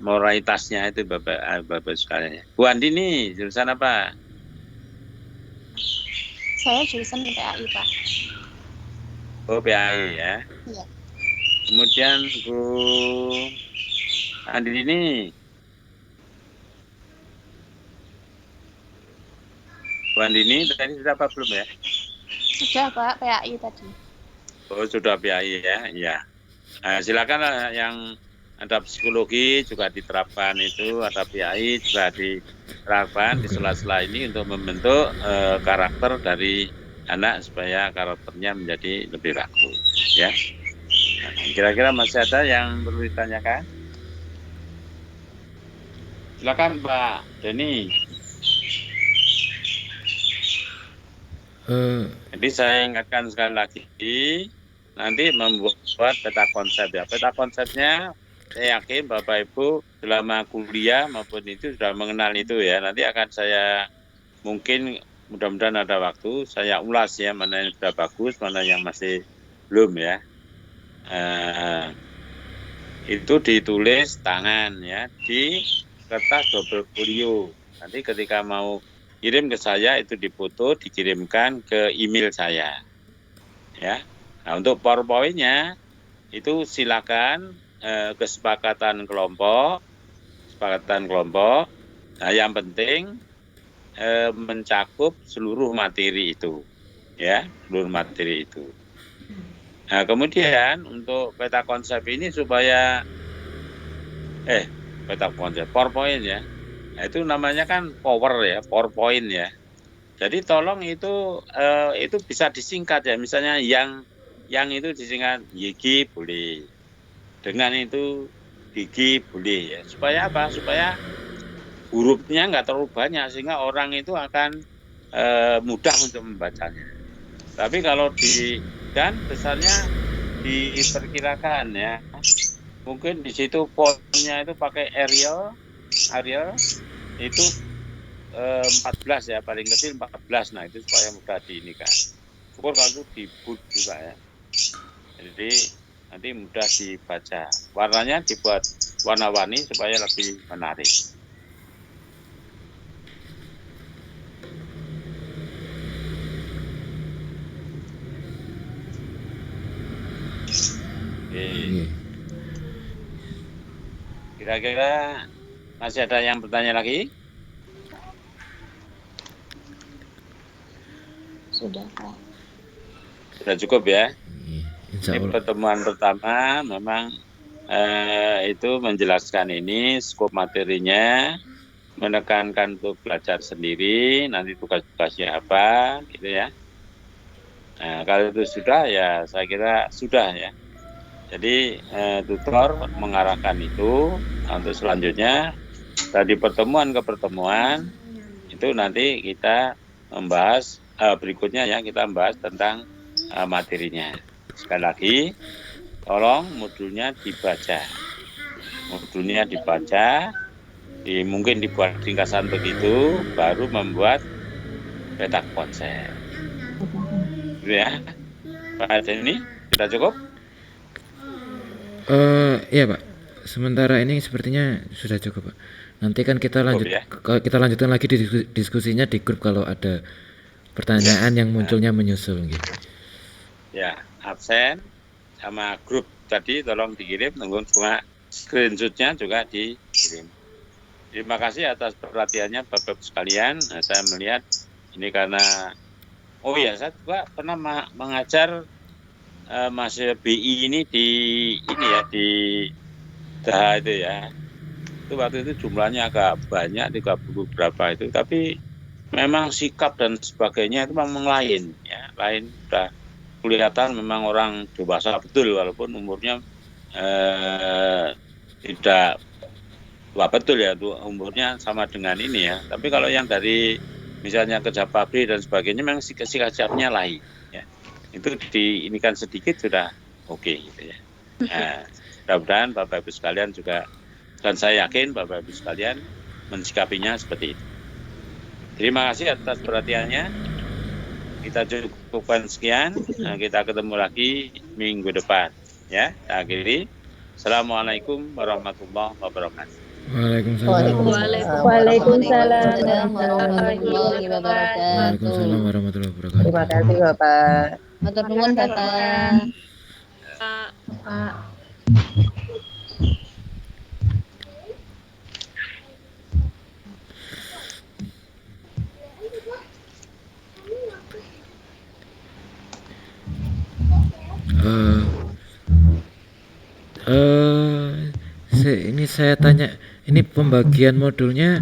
moralitasnya itu Bapak sekalian. Bu Andini, jurusan apa? Saya jurusan PAI Pak. Oh PAI ya. Iya. Kemudian Bu Andini. Bu Andini tadi sudah apa belum ya? Sudah Pak, PAI tadi. Oh sudah PAI ya, iya. Nah, silakan yang ada psikologi juga diterapkan itu, ada PAI juga diterapkan di sela-sela ini untuk membentuk karakter dari anak supaya karakternya menjadi lebih bagus, ya. Nah, kira-kira masih ada yang perlu ditanyakan? Silakan Pak Denny. Jadi saya ingatkan sekali lagi, nanti membuat peta konsep ya. Peta konsepnya saya yakin Bapak Ibu selama kuliah maupun itu sudah mengenal itu ya. Nanti akan saya mungkin mudah-mudahan ada waktu saya ulas ya, mana yang sudah bagus, mana yang masih belum ya. Itu ditulis tangan ya di kertas double folio. Nanti ketika mau kirim ke saya itu difoto, dikirimkan ke email saya. Ya. Nah, untuk PowerPoint-nya itu silakan kesepakatan kelompok. Nah, yang penting mencakup seluruh materi itu. Ya, seluruh materi itu. Nah, kemudian untuk peta konsep ini supaya peta konsep PowerPoint ya. Nah, itu namanya kan PowerPoint ya. Jadi tolong itu bisa disingkat ya. Misalnya yang itu disingkat YG boleh. Dengan itu gigi boleh ya. Supaya apa? Supaya hurufnya nggak terlalu banyak sehingga orang itu akan mudah untuk membacanya. Tapi kalau dan besarnya diperkirakan ya, mungkin di situ fontnya itu pakai Arial itu 14 ya, paling kecil 14. Nah itu supaya mudah diinikan. Syukur kalau itu di bold juga ya. Jadi nanti mudah dibaca. Warnanya dibuat warna-warni supaya lebih menarik. Kira-kira masih ada yang bertanya lagi? Sudah, Pak. Sudah cukup ya? Insya Ini Allah. pertemuan pertama memang itu menjelaskan ini skop materinya, menekankan untuk belajar sendiri, nanti tugas-tugasnya apa, gitu ya. Nah, kalau itu sudah ya saya kira sudah ya. Jadi tutor mengarahkan itu untuk selanjutnya dari pertemuan ke pertemuan itu nanti kita membahas berikutnya ya, kita membahas tentang materinya. Sekali lagi tolong modulnya dibaca. Modulnya dibaca, mungkin dibuat ringkasan begitu, baru membuat peta konsep. Gitu ya. Pak ini kita cukup? Iya Pak, sementara ini sepertinya sudah cukup Pak. Nanti kan kita lanjutkan lagi diskusinya di grup kalau ada pertanyaan yang munculnya menyusul gitu. Ya, absen sama grup tadi tolong dikirim, tunggu cuma screenshotnya juga dikirim. Terima kasih atas perhatiannya Bapak-Ibu sekalian. Nah, saya melihat ini karena saya juga pernah mengajar masih BI ini di Daha itu ya. Itu waktu itu jumlahnya agak banyak, 30 berapa itu, tapi memang sikap dan sebagainya itu memang lain ya, lain sudah kelihatan memang orang dewasa betul walaupun umurnya tidak tua betul ya, umurnya sama dengan ini ya. Tapi kalau yang dari misalnya kerja pabrik dan sebagainya memang sikapnya lain ya. Itu diinikan sedikit sudah oke gitu ya. Nah, mudah-mudahan Bapak Ibu sekalian juga, dan saya yakin Bapak Ibu sekalian mensikapinya seperti itu. Terima kasih atas perhatiannya. Kita cukupkan sekian. Nah, kita ketemu lagi minggu depan ya. Kita akhiri. Assalamualaikum warahmatullahi wabarakatuh. Waalaikumsalam. Waalaikumsalam warahmatullahi wabarakatuh. Waalaikumsalam warahmatullahi wabarakatuh. Terima kasih Bapak. Matur nuwun Bapak. Pak. Ini saya tanya, ini pembagian modulnya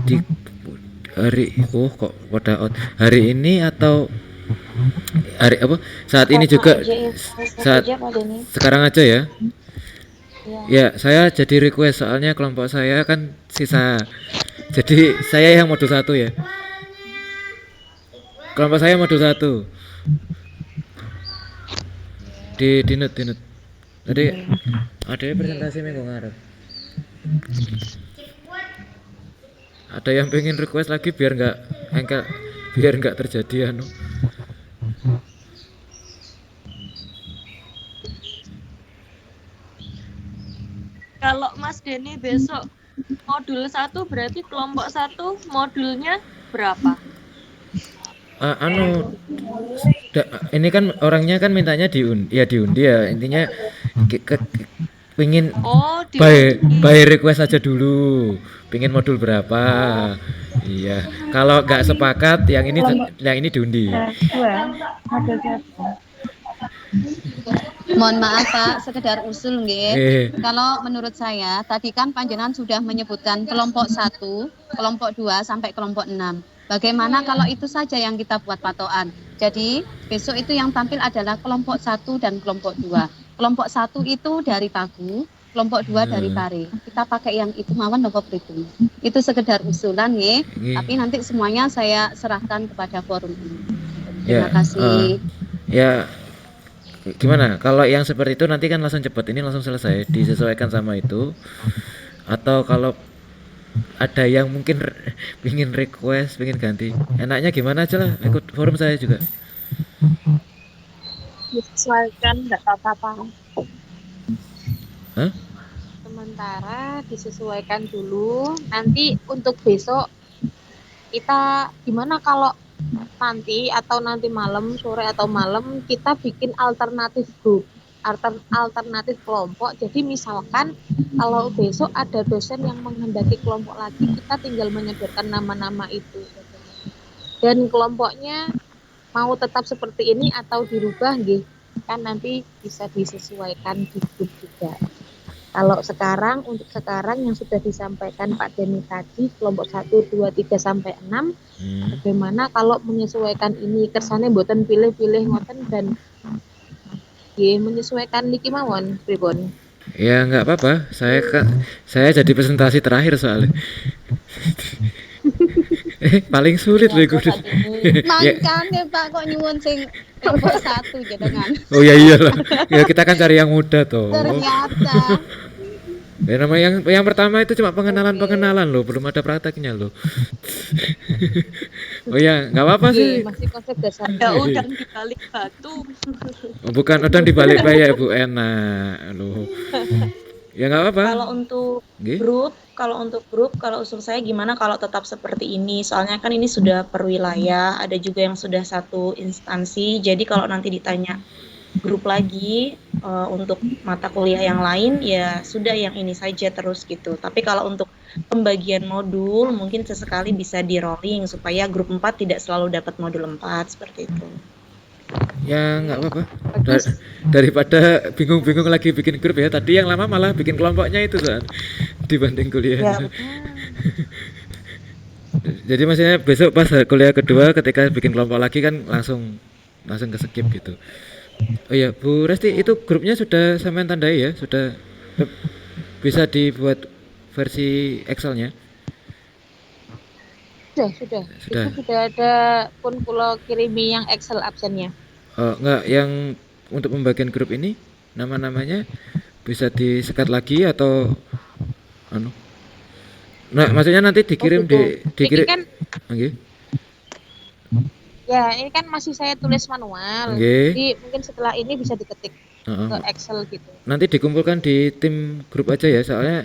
di hari kok pada hari ini atau hari apa? Saat ini juga sekarang aja ya. Ya, saya jadi request soalnya kelompok saya kan sisa. Jadi saya yang modul 1 ya. Kelompok saya modul 1. Di Dinut. Tadi ada presentasi minggu ngarep. Ada yang pengen request lagi biar nggak terjadi anu. Kalau Mas Denny besok modul 1 berarti kelompok 1 modulnya berapa? Ini kan orangnya kan mintanya diundi ya, intinya pingin by request aja dulu, pingin modul berapa. Iya, kalau nggak sepakat yang ini diundi. Mohon maaf Pak, sekedar usul nggih. Kalau menurut saya tadi kan panjenengan sudah menyebutkan kelompok 1, kelompok 2 sampai kelompok 6. Bagaimana kalau itu saja yang kita buat patokan? Jadi besok itu yang tampil adalah kelompok 1 dan kelompok 2. Kelompok 1 itu dari Pagu, kelompok 2 dari Pare. Kita pakai yang itu mawon napa pripun? Itu sekedar usulan nggih, tapi nanti semuanya saya serahkan kepada forum ini. Terima kasih. Ya gimana? Kalau yang seperti itu nanti kan langsung cepat, ini langsung selesai, disesuaikan sama itu. Atau kalau ada yang mungkin pingin request, pingin ganti, enaknya gimana aja lah, ikut forum saya juga. Disesuaikan nggak apa-apa. Hah? Sementara disesuaikan dulu. Nanti untuk besok kita gimana kalau nanti atau nanti malam, sore atau malam kita bikin alternatif grup, alternatif kelompok. Jadi misalkan kalau besok ada dosen yang menghendaki kelompok lagi, kita tinggal menyodorkan nama-nama itu. Dan kelompoknya mau tetap seperti ini atau dirubah, nggih, kan nanti bisa disesuaikan di grup juga. Kalau sekarang, untuk sekarang yang sudah disampaikan Pak Denny tadi, kelompok 1, 2, 3, sampai 6, bagaimana kalau menyesuaikan ini, kersane mboten pilih-pilih ngoten dan menyesuaikan niki mawon, pripun? Ya nggak apa-apa, saya jadi presentasi terakhir soalnya. Paling sulit loh ikut. Makanya Pak kok nyuwun sing kelompok 1 jenengan. Oh ya iyalah. Ya kita kan cari yang muda toh. Ternyata. Ya nama yang pertama itu cuma pengenalan loh, belum ada prakteknya loh. Oh ya, nggak apa-apa sih. Masih konsep dasar. Ada udang di balik batu. Oh, bukan udang di balik bayar Bu, enak loh. Ya nggak apa-apa. Kalau untuk grup, kalau usul saya gimana kalau tetap seperti ini? Soalnya kan ini sudah per wilayah, ada juga yang sudah satu instansi. Jadi kalau nanti ditanya grup lagi untuk mata kuliah yang lain, ya sudah yang ini saja terus gitu. Tapi kalau untuk pembagian modul mungkin sesekali bisa di rolling supaya grup 4 tidak selalu dapat modul 4 seperti itu. Ya nggak apa-apa. Daripada bingung-bingung lagi bikin grup ya. Tadi yang lama malah bikin kelompoknya itu kan dibanding kuliah. Ya. Jadi maksudnya besok pas kuliah kedua ketika bikin kelompok lagi kan langsung ke skip gitu. Oh iya Bu Resti, itu grupnya sudah sampean tandai ya? Sudah bisa dibuat versi Excel-nya? Sudah. Itu sudah ada pun kula kirimi yang Excel absennya. Oh, enggak, yang untuk pembagian grup ini nama-namanya bisa disekat lagi atau Nah, maksudnya nanti dikirim dikirim kan, okay. Ya, ini kan masih saya tulis manual. Okay. Jadi mungkin setelah ini bisa diketik ke Excel gitu. Nanti dikumpulkan di tim grup aja ya, soalnya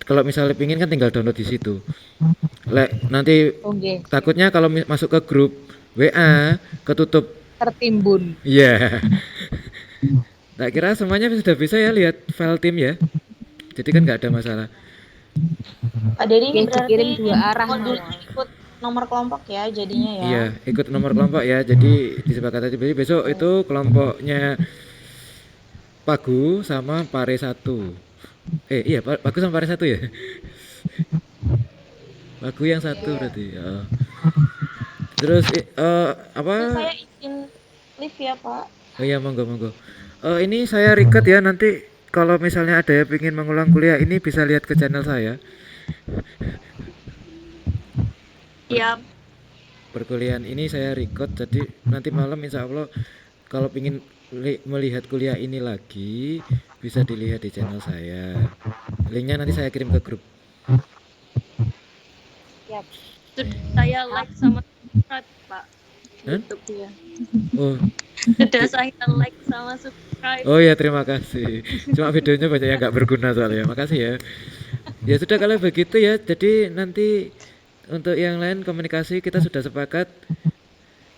kalau misalnya pingin kan tinggal download di situ. Nanti takutnya kalau masuk ke grup WA ketutup tertimbun. Iya. Tak kira semuanya sudah bisa ya lihat file tim ya. Jadi kan nggak ada masalah. Pak Denny ini berarti kirim 2 arah ikut nomor kelompok ya jadinya ya. Iya, ikut nomor kelompok ya. Jadi disepakati besok itu kelompoknya Pagu sama Pare 1. Iya, Pagu sama Pare 1 ya. Pagu yang 1 berarti. Ya. Terus apa? Saya izin live ya, Pak. Oh iya, monggo. Ini saya record ya, nanti kalau misalnya ada yang ingin mengulang kuliah ini bisa lihat ke channel saya. Siap. Perkuliahan ini saya record, jadi nanti malam insya Allah kalau ingin melihat kuliah ini lagi bisa dilihat di channel saya. Linknya nanti saya kirim ke grup. Siap. Saya like sama subscribe Pak. YouTube-nya. Oh. Sudah saya like sama subscribe. Oh ya, terima kasih. Cuma videonya banyak yang nggak berguna soalnya. Makasih ya. Ya sudah kalau begitu ya. Jadi nanti untuk yang lain komunikasi kita sudah sepakat.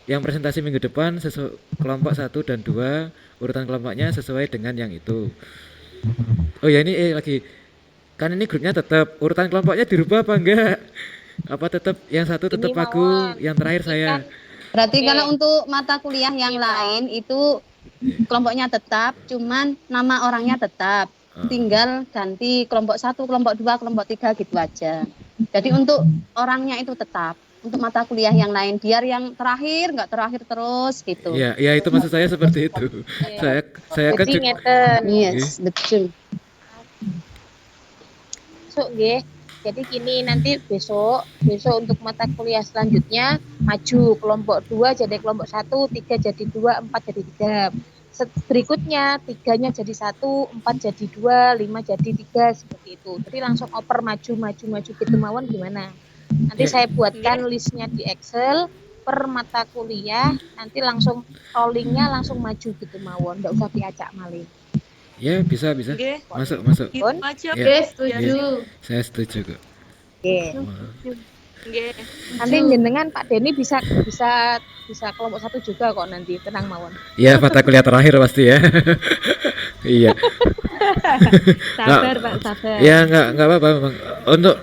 Yang presentasi minggu depan kelompok 1 dan 2 urutan kelompoknya sesuai dengan yang itu. Oh ya ini lagi. Kan ini grupnya tetap urutan kelompoknya dirubah apa enggak? Apa tetap yang satu tetap Pagu, yang terakhir saya. Berarti kalau untuk mata kuliah yang lain itu kelompoknya tetap, cuman nama orangnya tetap. Tinggal ganti kelompok 1, kelompok 2, kelompok 3 gitu aja. Jadi untuk orangnya itu tetap. Untuk mata kuliah yang lain biar yang terakhir nggak terakhir terus gitu. Ya, ya itu maksud saya seperti itu. Saya kan Jadi ngeten. Yes, betul. Besok nggih. Jadi gini, nanti besok untuk mata kuliah selanjutnya maju kelompok 2 jadi kelompok 1, 3 jadi 2, 4 jadi 3. Berikutnya 3-nya jadi 1, 4 jadi 2, 5 jadi 3 seperti itu. Jadi langsung oper maju gitu mawon gimana? Nanti saya buatkan listnya di Excel per mata kuliah, nanti langsung rollingnya langsung maju gitu mawon, nggak usah diacak malih. Ya bisa. Nggih. Masuk. Gitu aja. Ya. Setuju. Saya setuju kok. Nggih. Nanti jenengan Pak Denny bisa kelompok 1 juga kok nanti, tenang mawon. Ya, mata kuliah terakhir pasti ya. Iya. Sabar Pak, sabar. Ya nggak apa-apa memang. Untuk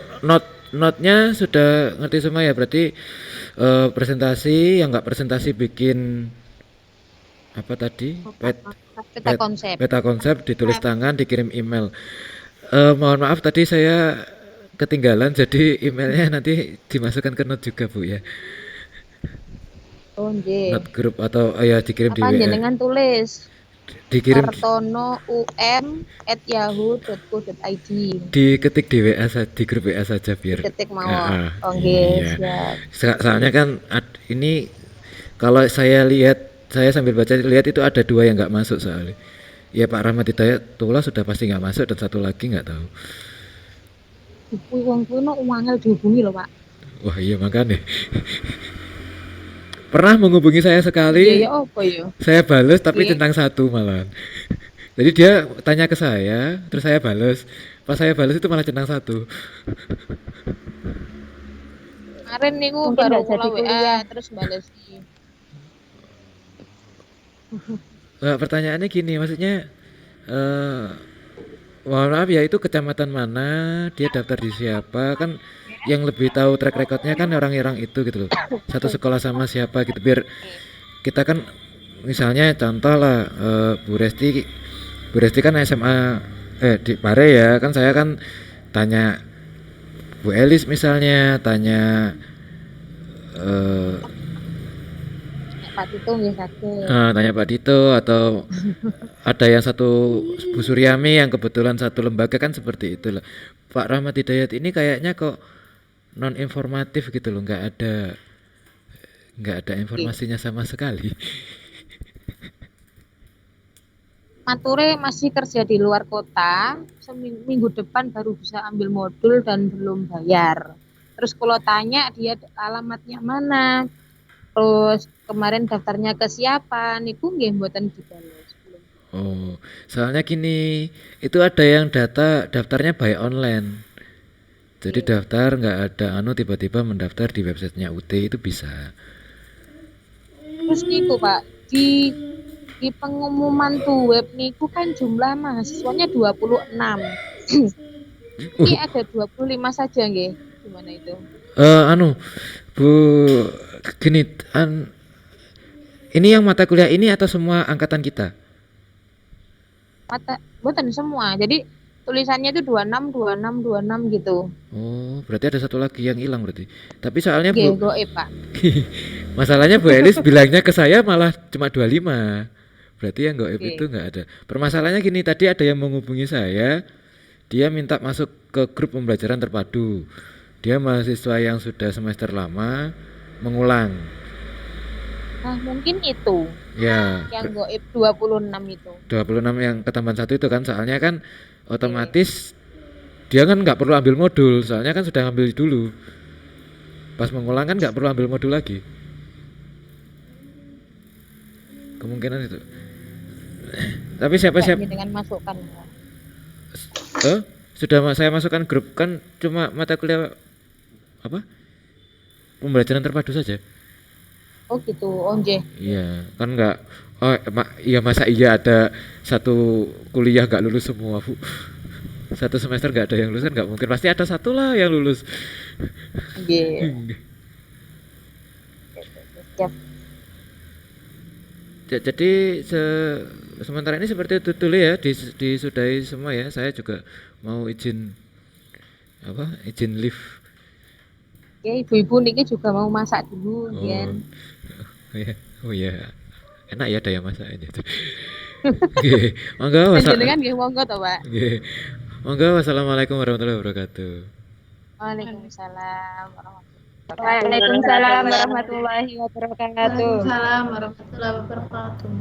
notnya sudah ngerti semua ya, berarti presentasi yang nggak presentasi bikin apa tadi? Peta konsep ditulis tangan, dikirim email. Mohon maaf tadi saya ketinggalan, jadi emailnya nanti dimasukkan ke note juga Bu ya. Oh nggih. Note grup atau ya dikirim di WA. Jenengan tulis dikirim kartono@yahoo.co.id. Diketik di WA saja, di grup WA saja biar. Ketik mawon. Nggih, siap. Soalnya kan ini kalau saya sambil baca lihat itu ada 2 yang nggak masuk soalnya. Ya Pak Rahmat Hidayat Tula sudah pasti nggak masuk dan satu lagi nggak tahu. Wong kuwi no uangel dihubungi loh Pak. Wah iya makanya. Pernah menghubungi saya sekali. Iya apa ya? Saya balas tapi centang 1 malahan. Jadi dia tanya ke saya, terus saya balas. Pas saya balas itu malah centang 1. Kemarin niku baru jadi WA terus balas. Nah, pertanyaannya gini, maksudnya mohon maaf ya, itu kecamatan mana, dia daftar di siapa, kan yang lebih tahu track recordnya kan orang-orang itu gitu loh, satu sekolah sama siapa gitu, biar kita kan misalnya contoh lah Bu Resti kan SMA di Pare ya, kan saya kan tanya Bu Elis misalnya, tanya Pak Tito nggih sakit. Tanya Pak Dito atau ada yang satu Bu Suryami yang kebetulan satu lembaga kan seperti itulah. Pak Rahmat Hidayat ini kayaknya kok non informatif gitu loh, nggak ada informasinya sama sekali. Mature masih kerja di luar kota, seminggu depan baru bisa ambil modul dan belum bayar. Terus kalau tanya dia alamatnya mana, terus kemarin daftarnya ke siapa, niku nggih mboten dibales. Oh, soalnya gini, itu ada yang daftarnya by online. Jadi daftar nggak ada tiba-tiba mendaftar di websitenya UT itu bisa. Terus niku Pak, di pengumuman tuh web niku kan jumlah mahasiswanya 26. Ini ada 25 saja nggih. Gimana itu? Bu, gini, ini yang mata kuliah ini atau semua angkatan kita? Bukan semua. Jadi tulisannya itu 26 gitu. Oh, berarti ada satu lagi yang hilang berarti. Tapi soalnya Bu, Pak. masalahnya Bu Elis bilangnya ke saya malah cuma 25. Berarti yang goib itu nggak ada. Permasalahannya gini, tadi ada yang menghubungi saya, dia minta masuk ke grup pembelajaran terpadu. Dia mahasiswa yang sudah semester lama mengulang. Nah, mungkin itu. Ya. Yang goib 26 itu. 26 yang ketambahan 1 itu kan, soalnya kan otomatis dia kan nggak perlu ambil modul, soalnya kan sudah ngambil dulu. Pas mengulang kan nggak perlu ambil modul lagi. Kemungkinan itu. Tapi siapa-siapa dengan masukkan. Sudah saya masukkan grup, kan cuma mata kuliah apa? Pembelajaran terpadu saja. Oh gitu, onje. Iya, kan enggak. Iya masa iya ada satu kuliah enggak lulus semua, Bu. Satu semester enggak ada yang lulus kan enggak mungkin, pasti ada satu lah yang lulus. Iya. Jadi sementara ini seperti itu dulu ya, disudahi semua ya. Saya juga mau izin lift. Ya, ibu-ibu niki juga mau masak dulu, Gian. Oh ya. Enak ya daya masaknya. Nggih, monggo Panjenengan nggih monggo to, Pak. Nggih. Monggo, wassalamualaikum warahmatullahi wabarakatuh. Waalaikumsalam warahmatullahi wabarakatuh. Waalaikumsalam warahmatullahi wabarakatuh. Waalaikumsalam warahmatullahi wabarakatuh.